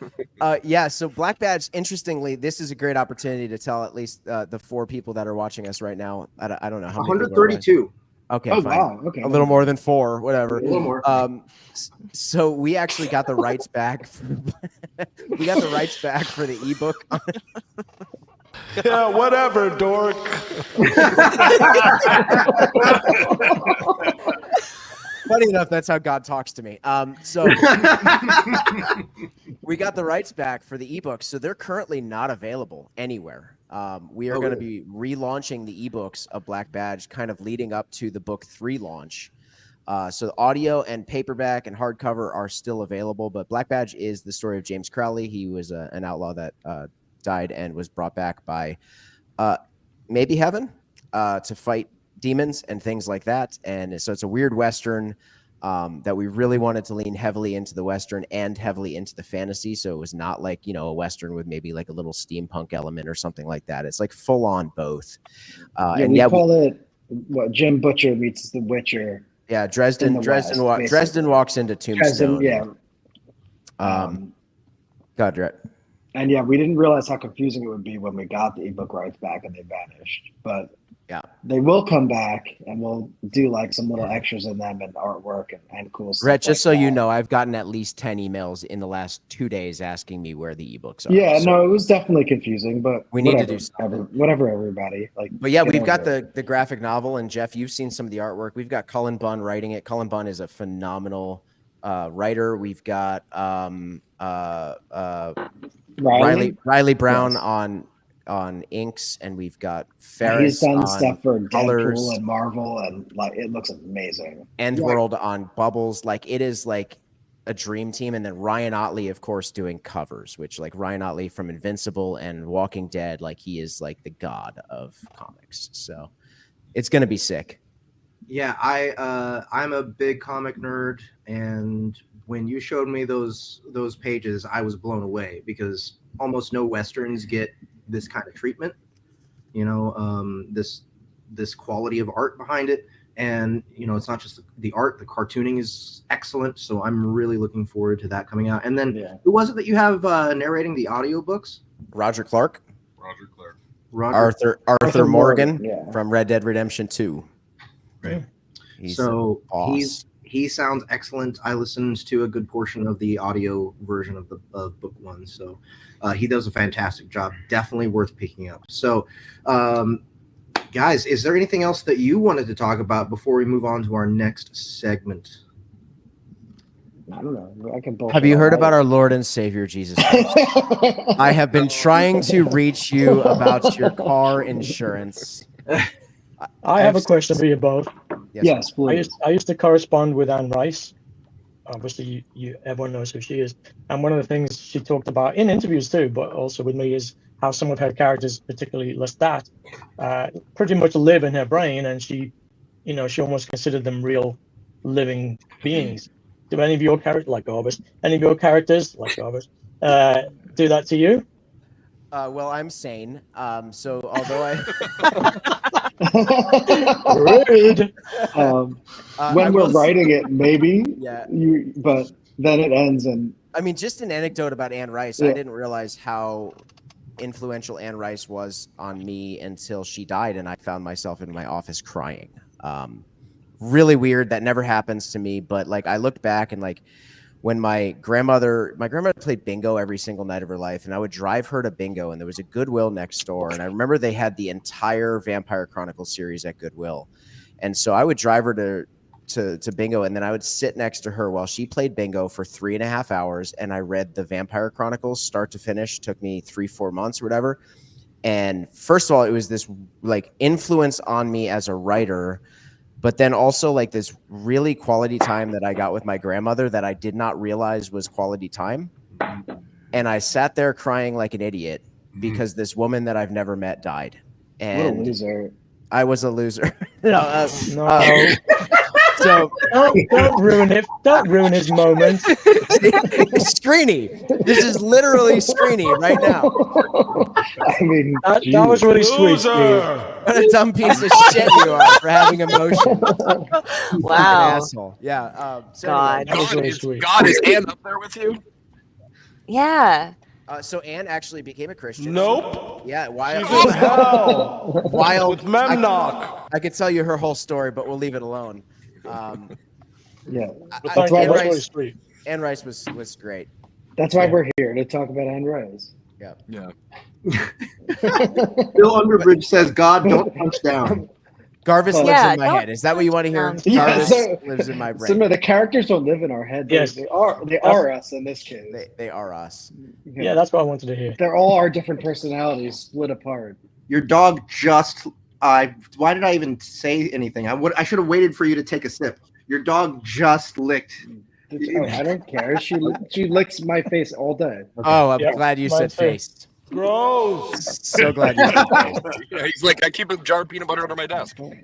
so Black Badge, interestingly, this is a great opportunity to tell at least the 4 people that are watching us right now. I don't know how many. 132. Okay, Oh, fine. wow. Okay. A little more than 4, whatever. A little more. So we actually got the rights back. We got the rights back for the ebook. Yeah, whatever, dork. Funny enough, that's how God talks to me. So we got the rights back for the ebooks, so they're currently not available anywhere. We are going to be relaunching the ebooks of Black Badge, kind of leading up to the book 3 launch. So the audio and paperback and hardcover are still available, but Black Badge is the story of James Crowley. He was an outlaw that died and was brought back by maybe heaven to fight demons and things like that. And so it's a weird Western that we really wanted to lean heavily into the Western and heavily into the fantasy. So it was not like, a Western with maybe like a little steampunk element or something like that. It's like full on both. We call it what Jim Butcher meets the Witcher. Yeah, Dresden walks into Tombstone. God, Rhett. And yeah, we didn't realize how confusing it would be when we got the ebook rights back and they vanished. But yeah, they will come back, and we'll do like some little extras in them and artwork and cool stuff. Rhett, just like so you that. know, I've gotten at least 10 emails in the last 2 days asking me where the ebooks are. Yeah, no, it was definitely confusing, but we need to do something. Whatever, everybody. But yeah, we've got the graphic novel, and Jeff, you've seen some of the artwork. We've got Cullen Bunn writing it. Cullen Bunn is a phenomenal writer. We've got Riley Brown on inks, and we've got Ferris. He's done on stuff for colors. Deadpool and Marvel, and like it looks amazing. End World on bubbles. Like it is like a dream team. And then Ryan Otley, of course, doing covers, which like Ryan Otley from Invincible and Walking Dead, like he is like the god of comics. So it's gonna be sick. Yeah, I'm a big comic nerd, and when you showed me those pages, I was blown away because almost no Westerns get this kind of treatment. You know, this quality of art behind it. And, you know, it's not just the art, the cartooning is excellent. So I'm really looking forward to that coming out. And then who was it that you have narrating the audiobooks? Roger Clark. Roger Clark. Arthur Morgan from Red Dead Redemption 2. Right. He's he sounds excellent. I listened to a good portion of the audio version of book 1. So he does a fantastic job. Definitely worth picking up. So guys, is there anything else that you wanted to talk about before we move on to our next segment? I don't know. I can Have you heard about our Lord and Savior Jesus Christ? I have been trying to reach you about your car insurance. I have a question for you both. Yes, please. I used to correspond with Anne Rice. Obviously, everyone knows who she is. And one of the things she talked about in interviews too, but also with me, is how some of her characters, particularly Lestat, pretty much live in her brain, and she almost considered them real living beings. Do any of your characters, like Orbis, do that to you? Well, I'm sane. So although I rude. When we're writing it, maybe. Yeah. But then it ends and. I mean, just an anecdote about Anne Rice. I didn't realize how influential Anne Rice was on me until she died, and I found myself in my office crying. Really weird. That never happens to me, but like I looked back and like when my grandmother played bingo every single night of her life, and I would drive her to bingo, and there was a Goodwill next door, and I remember they had the entire Vampire Chronicles series at Goodwill, and so I would drive her to bingo, and then I would sit next to her while she played bingo for 3.5 hours, and I read the Vampire Chronicles start to finish. It took me 3-4 months or whatever. And first of all, it was this like influence on me as a writer, but then also like this really quality time that I got with my grandmother that I did not realize was quality time. And I sat there crying like an idiot because this woman that I've never met died. And what a loser. I was a loser. No. So don't ruin it. Don't ruin his moment. Screeny. This is literally Screeny right now. I mean, that was really sweet, Steve. What a dumb piece of shit you are for having emotion. Wow. Asshole. Yeah. God. God is Anne up there with you? Yeah. So Anne actually became a Christian. Nope. Yeah. Why? She's in hell. Wild. With Memnock. I could tell you her whole story, but we'll leave it alone. Yeah. That's why really sweet. Anne Rice was great. That's why we're here to talk about Anne Rice. Yeah. Yeah. Bill Underbridge says, "God, don't punch down." Garvis lives in my head. Is that what you want to hear? Yeah, Garvis lives in my brain. Some of the characters don't live in our head. Yes. They are us in this case. They are us. Yeah, that's what I wanted to hear. They're all our different personalities split apart. Your dog just. Why did I even say anything? I should have waited for you to take a sip. Your dog just licked. Oh, I don't care. She licks my face all day. Okay. Oh, I'm glad you said face. Gross. So glad you said face. Yeah, he's like, I keep a jar of peanut butter under my desk. Don't be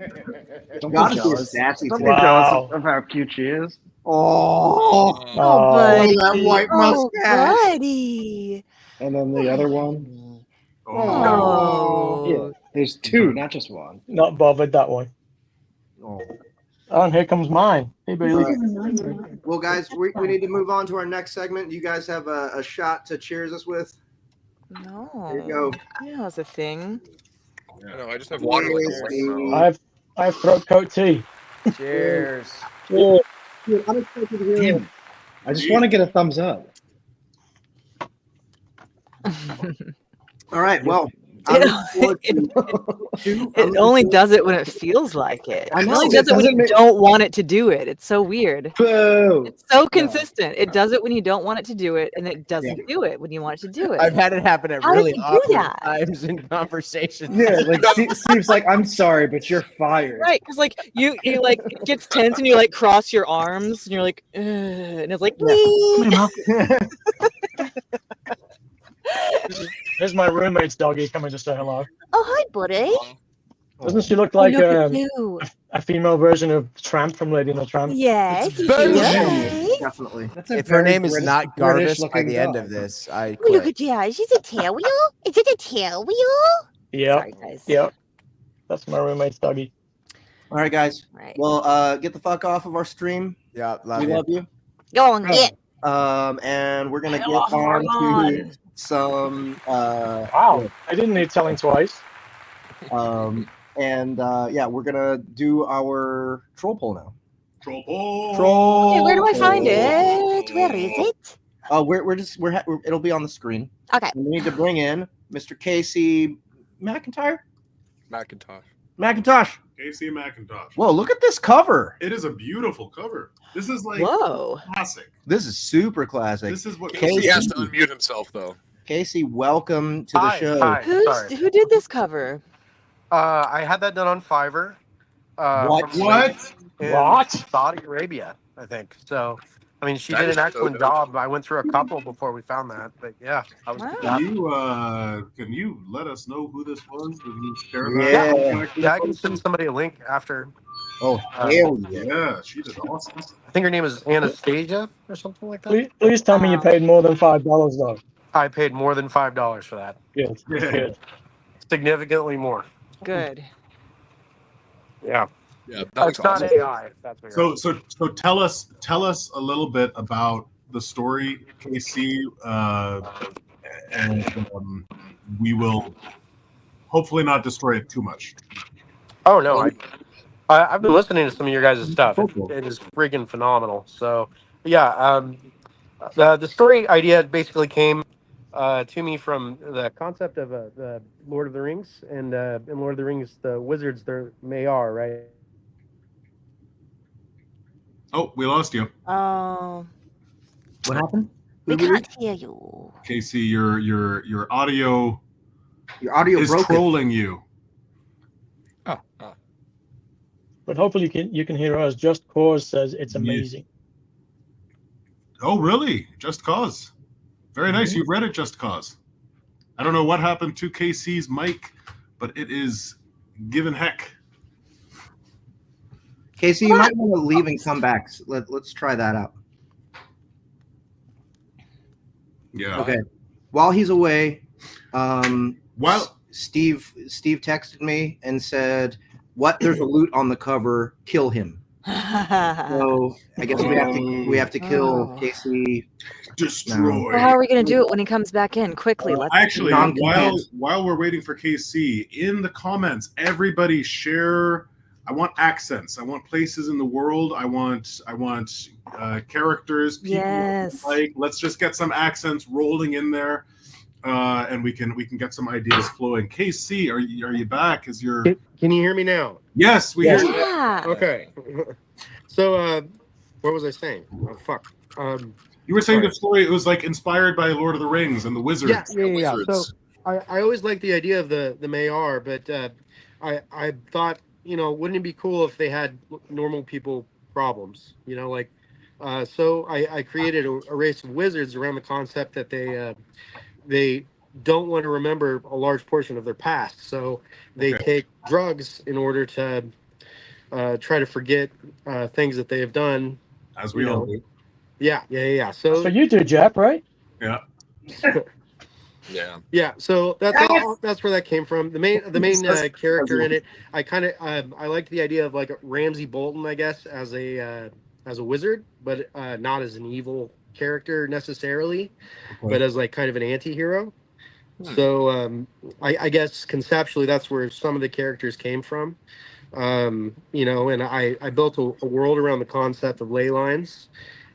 Gotta be jealous. sassy. Don't be Wow. jealous of how cute she is. Oh, buddy. that white mustache. Buddy. And then the other one. Oh. Yeah, there's two, not just one. Not bothered that one. Oh. And here comes mine. Hey, Bailey. Well, guys, we need to move on to our next segment. You guys have a shot to cheers us with. No. There you go. Yeah, that's a thing. No, I just have water. I have throat coat tea. Cheers. Yeah. Damn. I just want to get a thumbs up. All right. Well, It only does it when it feels like it. I It know, only it does it when doesn't you make- don't want it to do it. It's so weird. Boo. It's so consistent. It does it when you don't want it to do it, and it doesn't Yeah. do it when you want it to do it. I've had it happen at How really did you do awkward that? times in conversations. Yeah, like Steve's like, I'm sorry, but you're fired. Right, because like you like it gets tense and you like cross your arms and you're like, ugh, and it's like, There's my roommate's doggy coming to say hello. oh hi, buddy. Doesn't she look Oh, like look at you. a female version of Tramp from Lady and the Tramp? Yes, It's she Benji. does. Definitely. That's a If her very name is not British Garvis by looking the end dog. of this, I Oh, look quit. at you. She's a tail wheel. Is it a tail wheel? Yep. Sorry, guys. Yep. That's my roommate's doggy. All right, guys. Right. Well, get the fuck off of our stream. Yeah, love We you. love you. Go on, get. And we're gonna Get get off our on to lawn. some Wow. I didn't need telling twice. yeah, we're gonna do our troll poll now. Troll poll. Troll. Okay, where do I find it? Where is it? It'll be on the screen. Okay. We need to bring in Mr. Casey McIntosh. McIntosh. Casey McIntosh. Whoa, look at this cover. It is a beautiful cover. This is like Whoa. classic. This is super classic. This is what Casey He has to unmute himself though. Casey, welcome to the show. Hi. Sorry. Who did this cover? I had that done on Fiverr. What? from What? What? Saudi Arabia, I think. So, I mean, she That did is an so excellent dope. job. I went through a couple before we found that, but yeah, I was. Wow. Can you let us know who this was? Can you share Yeah. that? Yeah, I can send somebody a link after. Oh, hell yeah. Yeah, she did awesome. I think her name is Anastasia or something like that. Please tell me you paid more than $5 though. I paid more than $5 for that. Good. Yeah. Good. Significantly more. Good. Yeah. Yeah, that looks It's not awesome. AI. That's what you're So tell us a little bit about the story, Casey, and we will hopefully not destroy it too much. Oh no, I've been listening to some of your guys' stuff. It is freaking phenomenal. So yeah, the story idea basically came to me from the concept of the Lord of the Rings, and in Lord of the Rings, the wizards, they're Mayar, right? Oh, we lost you, Oh. What happened? We can't hear you. Casey. Your audio Your audio is broken. trolling you. Oh. But hopefully you can hear us. Just Cause says it's Yeah. amazing. Oh, really? Just Cause. Very nice. You've read it, Just Cause. I don't know what happened to KC's mic, but it is given heck. Casey, you might want to leave and come back. Let's try that out. Yeah. Okay. While he's away, While Steve texted me and said, "What? There's a loot on the cover. Kill him." So I guess we have to kill Oh. Casey. destroy. Well, how are we going to do it when he comes back in? Quickly. Let's Actually, non-content. while we're waiting for KC, in the comments, everybody share. I want accents. I want places in the world. I want characters. People Yes. like. Let's just get some accents rolling in there, and we can get some ideas flowing. KC, are you back? Is your Can you hear me now? yes? We Yes. hear you. Yeah. Okay. So, what was I saying? Oh, fuck. You were saying Sorry. the story. It was like inspired by Lord of the Rings and the Wizards. Yeah. So Wizards. I always liked the idea of the Mayar, but I thought, wouldn't it be cool if they had normal people problems? So I created a race of wizards around the concept that they don't want to remember a large portion of their past, so they take drugs in order to try to forget things that they have done. As we all do. Yeah. So So you do, Jap, right? Yeah. Yeah. yeah, so that's where that came from. The main character in it, I kind of I liked the idea of like Ramsay Bolton, I guess, as a wizard, but not as an evil character necessarily, but as like kind of an anti-hero. So I guess conceptually that's where some of the characters came from. And I built a world around the concept of ley lines.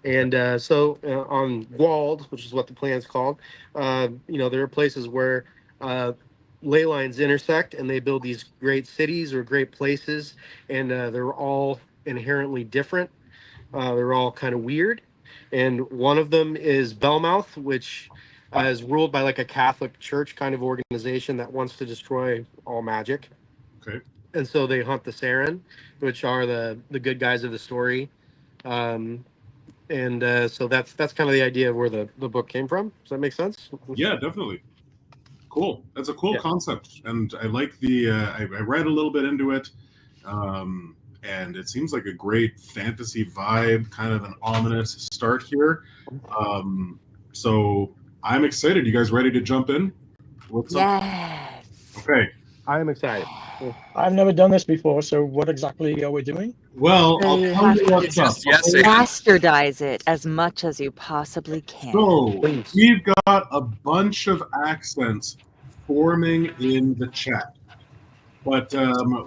And so on Wald, which is what the plan's called, there are places where ley lines intersect and they build these great cities or great places, and they're all inherently different. They're all kind of weird. And one of them is Bellmouth, which is ruled by like a Catholic church kind of organization that wants to destroy all magic. Okay. And so they hunt the Saren, which are the good guys of the story. So that's kind of the idea of where the book came from. Does that make sense? Yeah, definitely. Cool. That's a cool concept, and I like the. I read a little bit into it, and it seems like a great fantasy vibe, kind of an ominous start here. So I'm excited. You guys ready to jump in? Yes. Okay. I am excited. I've never done this before, so what exactly are we doing? Well, I'll You tell have you to what's up. Bastardize it as much as you possibly can. So we've got a bunch of accents forming in the chat. But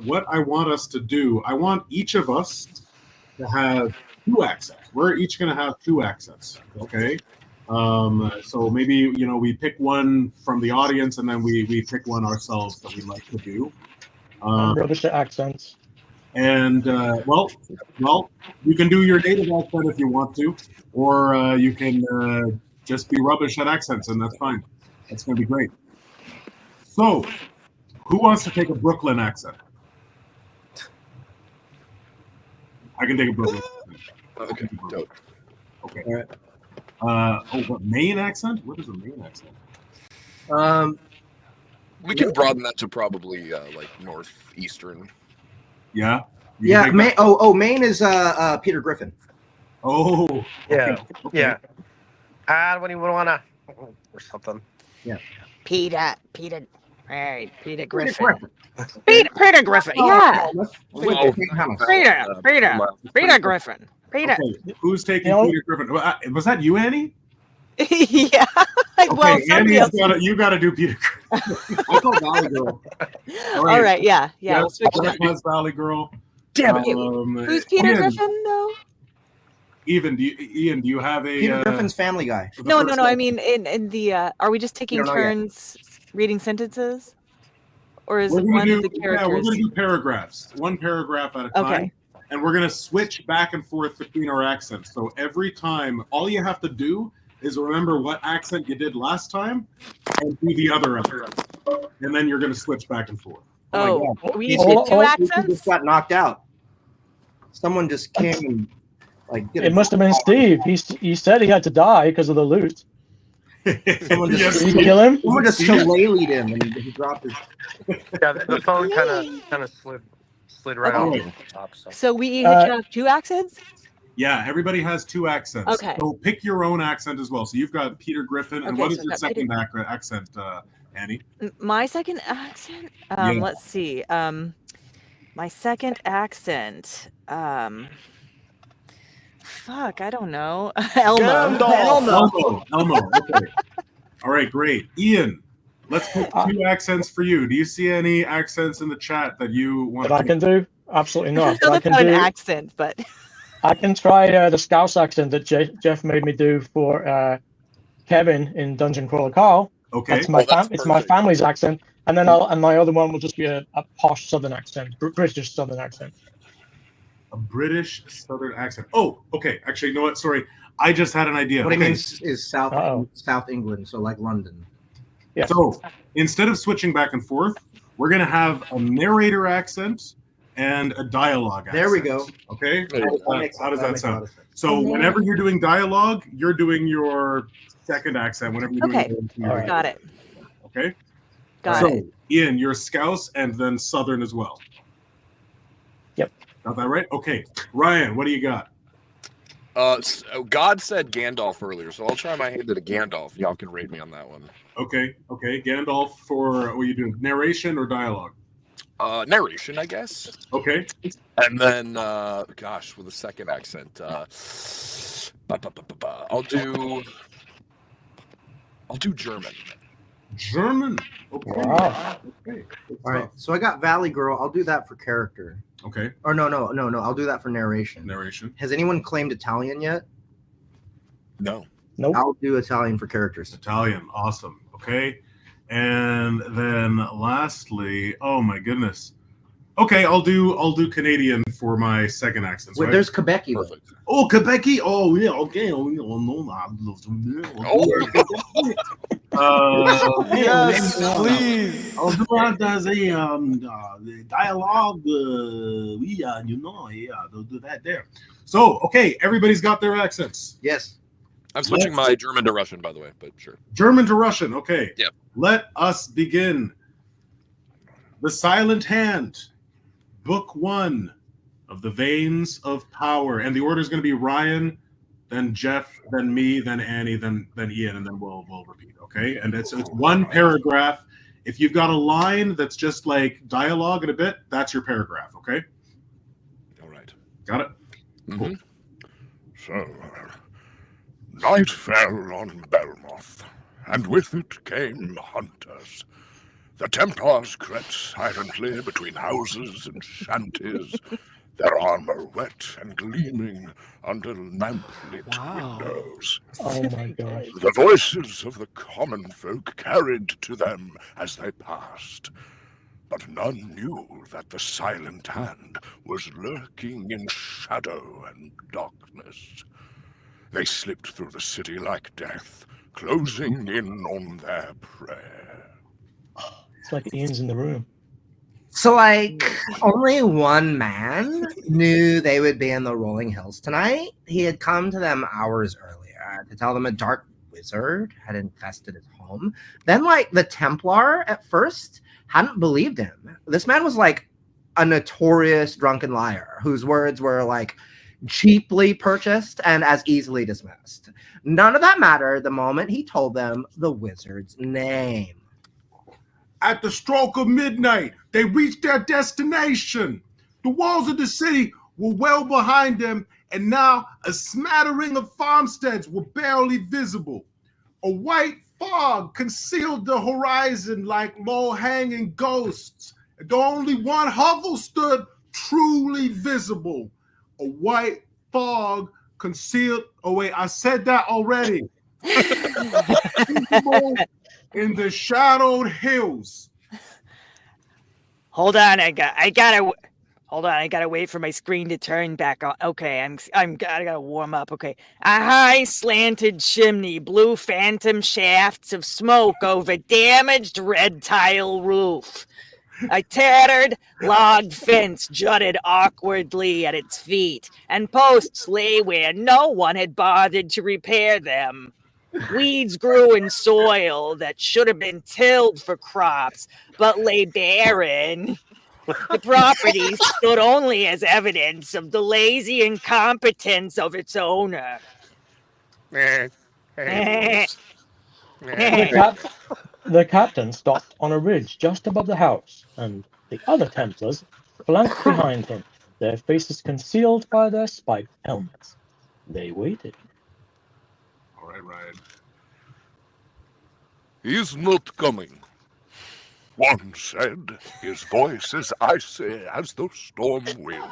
what I want us to do, I want each of us to have 2 accents. We're each going to have 2 accents, okay? So maybe, we pick one from the audience and then we pick one ourselves that we like to do. Rubbish at accents. And, well, you can do your native accent if you want to, or you can just be rubbish at accents, and that's fine. That's going to be great. So, who wants to take a Brooklyn accent? I can take a Brooklyn accent. Okay, dope. Okay. All right. What, Maine accent? What is a Maine accent? We can broaden that to probably like northeastern. Yeah. Yeah. Maine is Peter Griffin. Oh. Yeah. Okay. Yeah. What do you wanna or something? Yeah. Peter. Right, Peter Griffin. Peter Griffin, yeah. Peter Griffin. Peter. Okay. Who's taking Peter Griffin? Was that you, Annie? Yeah. Well, Okay, somebody else. you got to do Peter Griffin. I call Valley Girl. All right, yeah. We'll switch it up. Valley Girl. Damn it. Who's Peter Griffin, though? Ian, do you have a Peter Griffin's Family Guy? No. I mean, in the are we just taking turns reading sentences, or is one of the characters? Yeah, we're going to do paragraphs, 1 paragraph at a time. Okay. And we're going to switch back and forth between our accents. So every time, all you have to do is remember what accent you did last time and do the other accent. And then you're going to switch back and forth. Oh, we each get 2 accents? Just got knocked out. Someone just came and It must have been Steve. He said he had to die because of the loot. Someone just Did you kill him? Someone just shillelagh'd him and he dropped his. Yeah, the phone kind of slid right off the top. So we each have 2 accents? Yeah, everybody has 2 accents. Okay. So pick your own accent as well. So you've got Peter Griffin. And Okay, what is so your I've got second accent, Annie? My second accent? Yeah. Let's see. My second accent. Fuck, I don't know. Elmo. Elmo. Okay. All right, great. Ian, let's pick 2 accents for you. Do you see any accents in the chat that you want That I can do? Absolutely not. I I don't can know an do. accent, but I can try the Scouse accent that Jeff made me do for Kevin in Dungeon Crawler Carl. Okay. That's my family's accent, and then my other one will just be a posh Southern accent, British Southern accent. A British Southern accent. Oh, okay. Actually, you know what? Sorry. I just had an idea. What he means is South England, so like London. Yeah. So instead of switching back and forth, we're going to have a narrator accent and a dialogue accent. There we go. Okay? How does that sound? So And then- whenever you're doing dialogue, you're doing your second accent. Whenever you're doing Okay, got it. Okay? Got it. Ian, you're Scouse and then Southern as well. Yep. Got that right? Okay. Ryan, what do you got? God said Gandalf earlier, so I'll try my hand at a Gandalf. Y'all can rate me on that one. Okay. Gandalf for what you do, narration or dialogue? Narration, I guess. Okay. And then, gosh, with a second accent, I'll do German. German. Okay. Wow. Okay. All right. So I got Valley Girl. I'll do that for character. Okay. Or no. I'll do that for narration. Narration. Has anyone claimed Italian yet? No. Nope. I'll do Italian for characters. Italian. Awesome. Okay. And then lastly, oh my goodness. Okay, I'll do Canadian for my second accent. Wait, there's Quebecy. Oh, Quebecy. Oh yeah. Okay. Yes, please. I'll do that as a dialogue. They'll do that there. So, okay, everybody's got their accents. Yes. I'm switching my German to Russian, by the way, but sure. German to Russian, okay. Yep. Let us begin. The Silent Hand, Book 1 of the Veins of Power. And the order is going to be Ryan, then Jeff, then me, then Annie, then Ian, and then we'll repeat, okay? And it's one paragraph. If you've got a line that's just like dialogue and a bit, that's your paragraph, okay? All right. Got it? Mm-hmm. So, night fell on Belmoth, and with it came hunters. The Templars crept silently between houses and shanties, their armor wet and gleaming under lamp-lit windows. Oh my gosh. The voices of the common folk carried to them as they passed, but none knew that the Silent Hand was lurking in shadow and darkness. They slipped through the city like death, closing in on their prey. It's like Ian's in the room. So, like, only one man knew they would be in the rolling hills tonight. He had come to them hours earlier to tell them a dark wizard had infested his home. Then, like, the Templar at first hadn't believed him. This man was like a notorious drunken liar whose words were like cheaply purchased and as easily dismissed. None of that mattered the moment he told them the wizard's name. At the stroke of midnight, they reached their destination. The walls of the city were well behind them, and now a smattering of farmsteads were barely visible. A white fog concealed the horizon like low-hanging ghosts. And only one hovel stood truly visible. A white fog concealed... Oh, wait, I said that already. In the shadowed hills. Hold on, I gotta wait for my screen to turn back on. Okay, I gotta warm up. Okay, a high slanted chimney blew phantom shafts of smoke over damaged red tile roof. A tattered log fence jutted awkwardly at its feet, and posts lay where no one had bothered to repair them. Weeds grew in soil that should have been tilled for crops, but lay barren. The property stood only as evidence of the lazy incompetence of its owner. The captain stopped on a ridge just above the house, and the other Templars flanked behind him, their faces concealed by their spiked helmets. They waited. All right, Ryan. He's not coming. One said, his voice is icy as the storm wind.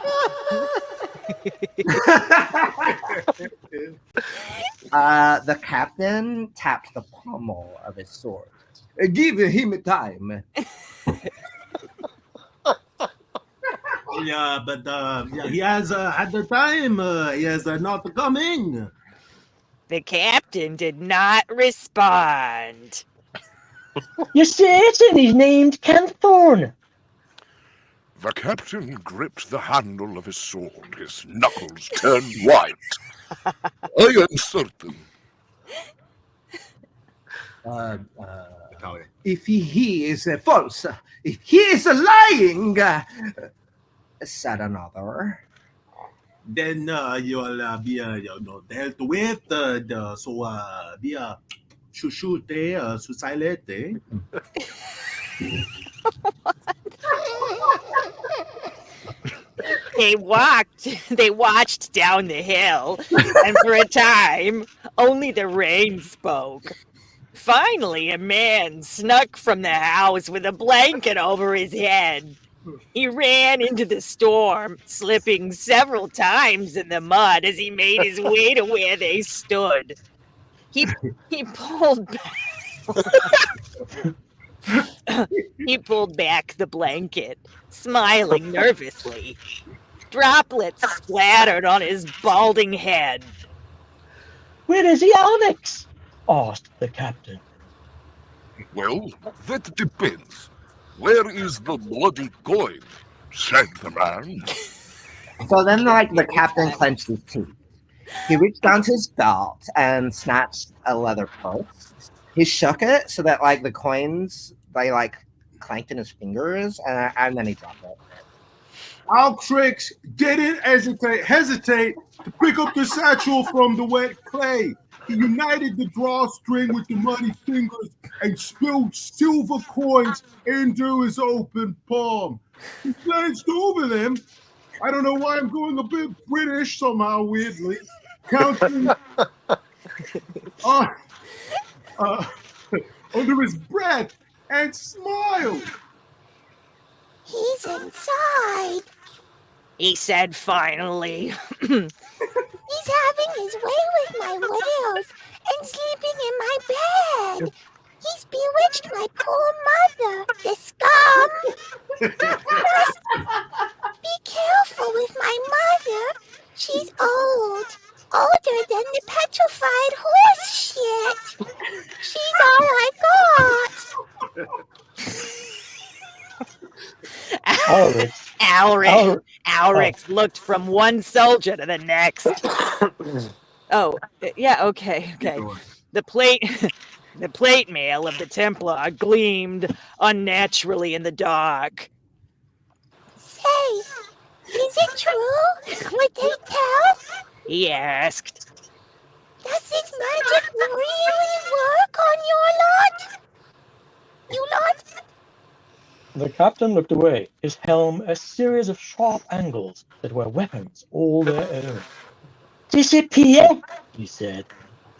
The captain tapped the pommel of his sword. Give him time. Yeah, but he has had the time. He is not coming. The captain did not respond. You're certain he's named Canthorn? The captain gripped the handle of his sword. His knuckles turned white. I am certain. If he is false, if he is lying, said another. Then you'll be dealt with. Be silent. They watched down the hill, and for a time, only the rain spoke. Finally, a man snuck from the house with a blanket over his head. He ran into the storm, slipping several times in the mud as he made his way to where they stood. He pulled back the blanket, smiling nervously. Droplets splattered on his balding head. Where is the Onyx? Asked the captain. Well, that depends. Where is the bloody coin? Said the man. So then, like, the captain clenched his teeth. He reached down to his belt and snatched a leather purse. He shook it so that like the coins they like clanked in his fingers, and then he dropped it. Altrix didn't hesitate to pick up the satchel from the wet clay. He united the drawstring with the muddy fingers and spilled silver coins into his open palm. He glanced over them. I don't know why I'm going a bit British somehow, weirdly. Counting under his breath and smiled. He's inside, he said finally. He's having his way with my widows and sleeping in my bed. He's bewitched my poor mother, the scum. Just be careful with my mother. She's old, older than the petrified horse shit. She's all I got. Alrix looked from one soldier to the next. Oh, yeah, okay. The plate mail of the Templar gleamed unnaturally in the dark. Say, is it true what they tell? He asked. Does this magic really work on your lot? You lot? The captain looked away, his helm a series of sharp angles that were weapons all their own. Disappear, he said.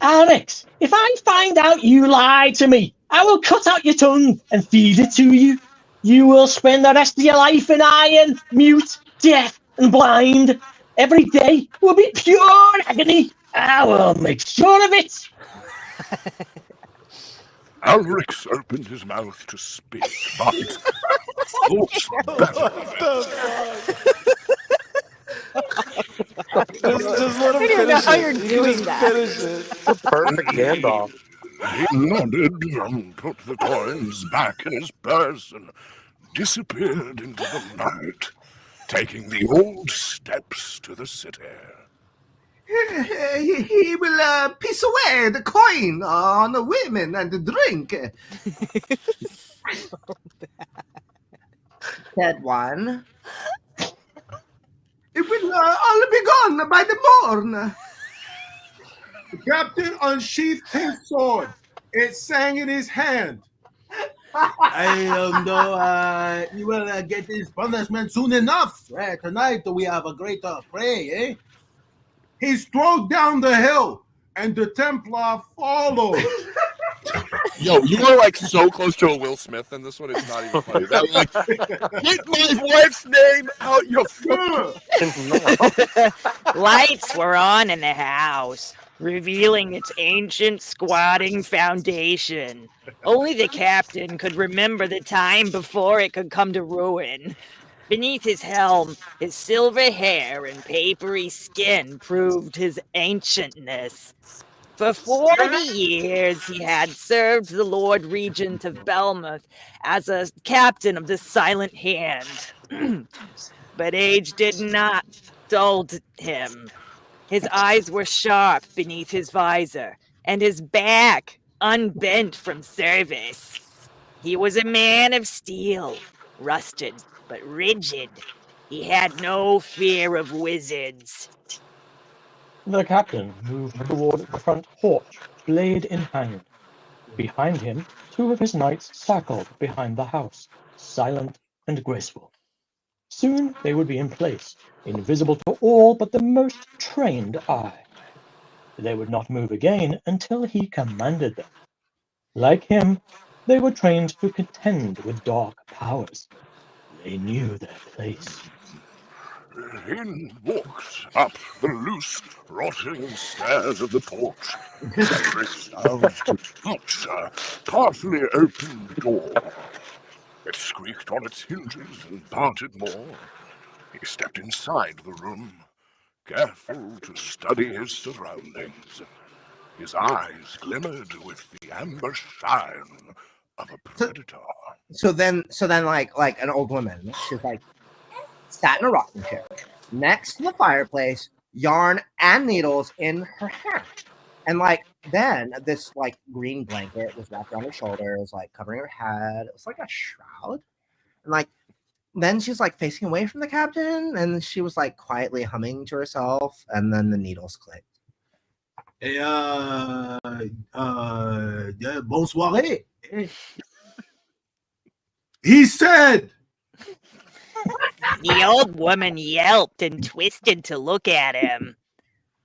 Alex, if I find out you lied to me, I will cut out your tongue and feed it to you. You will spend the rest of your life in iron, mute, deaf, and blind. Every day will be pure agony. I will make sure of it. Alrix opened his mouth to speak, but thoughts better. Just let him finish know how you're it. doing that. Finish it. Perfect Gandalf. He nodded and put the coins back in his purse and disappeared into the night, taking the old steps to the city. He will piece away the coin on the women and the drink. Said one. It will all be gone by the morn. The captain unsheathed his sword. It sang in his hand. I don't know. You will get his punishment soon enough. Tonight we have a great fray, eh? He strode down the hill, and the Templar followed. Yo, you are like so close to a Will Smith in this one. It's not even funny. That was like, get my wife's name out your mouth. Lights were on in the house, revealing its ancient squatting foundation. Only the captain could remember the time before it could come to ruin. Beneath his helm, his silver hair and papery skin proved his ancientness. For 40 years, he had served the Lord Regent of Belmouth as a captain of the Silent Hand. But age did not dull him. His eyes were sharp beneath his visor, and his back unbent from service. He was a man of steel, rusted but rigid. He had no fear of wizards. The captain moved toward the front porch, blade in hand. Behind him, 2 of his knights circled behind the house, silent and graceful. Soon they would be in place, invisible to all but the most trained eye. They would not move again until he commanded them. Like him, they were trained to contend with dark powers. They knew their place. In walked up the loose, rotting stairs of the porch. Very loved to touch a partly open door. It squeaked on its hinges and parted more. He stepped inside the room, careful to study his surroundings. His eyes glimmered with the amber shine of a predator. So then, like an old woman, she's like sat in a rocking chair next to the fireplace, yarn and needles in her hair. And like then this like green blanket was wrapped around her shoulders, like covering her head. It was like a shroud. And like then she's like facing away from the captain, and she was like quietly humming to herself, and then the needles clicked. Bonsoir. He said. The old woman yelped and twisted to look at him.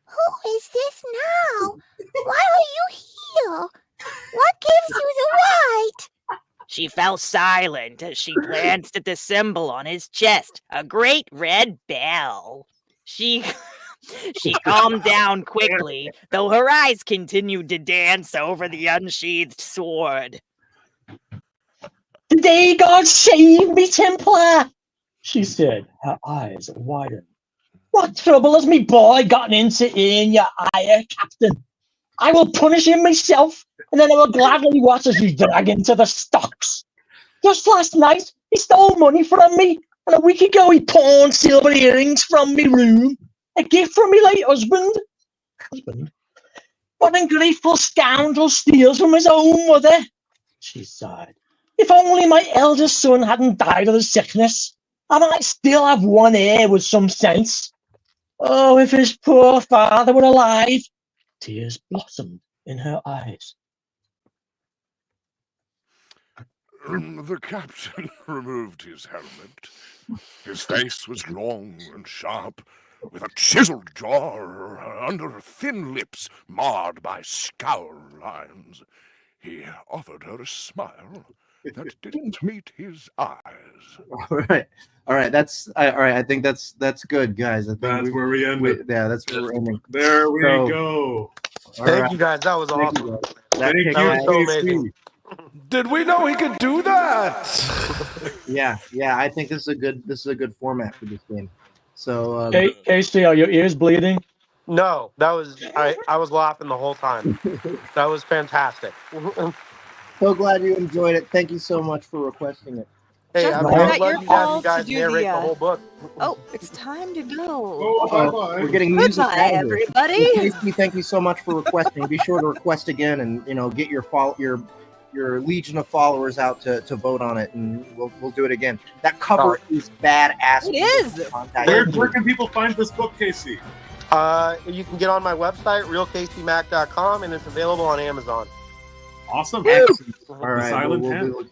Who is this now? Why are you here? What gives you the right? She fell silent as she glanced at the symbol on his chest, a great red bell. She calmed down quickly, though her eyes continued to dance over the unsheathed sword. Today, God save me, Templar, she said, her eyes widened. What trouble has me boy gotten into in your ire, Captain? I will punish him myself, and then I will gladly watch as you drag into the stocks. Just last night, he stole money from me, and a week ago he pawned silver earrings from me room. A gift from me late husband. What ungrateful scoundrel steals from his own mother? She sighed. If only my eldest son hadn't died of the sickness, I might still have one heir with some sense. Oh, if his poor father were alive. Tears blossomed in her eyes. The captain removed his helmet. His face was long and sharp, with a chiseled jaw under thin lips marred by scowl lines. He offered her a smile that didn't meet his eyes. All right. That's all right. I think that's good, guys. I think that's where we end it. Yeah, that's where we're ending. There we go. Thank you guys. That was awesome. Thank you, that was so amazing. Did we know he could do that? Yeah. I think this is a good format for this game. So, Casey, are your ears bleeding? No, that was I was laughing the whole time. That was fantastic. So glad you enjoyed it. Thank you so much for requesting it. Hey, Jeff, I'm is that glad your you call guys to do narrate the, the whole book. Oh, it's time to go. Oh, We're getting music Goodbye, out of here. everybody. So, Casey, thank you so much for requesting. Be sure to request again, and get your legion of followers out to vote on it, and we'll do it again. That cover is badass. It is. Where can people find this book, Casey? You can get on my website, realcaseymac.com, and it's available on Amazon. Awesome. All right, Silent we'll Hand. be looking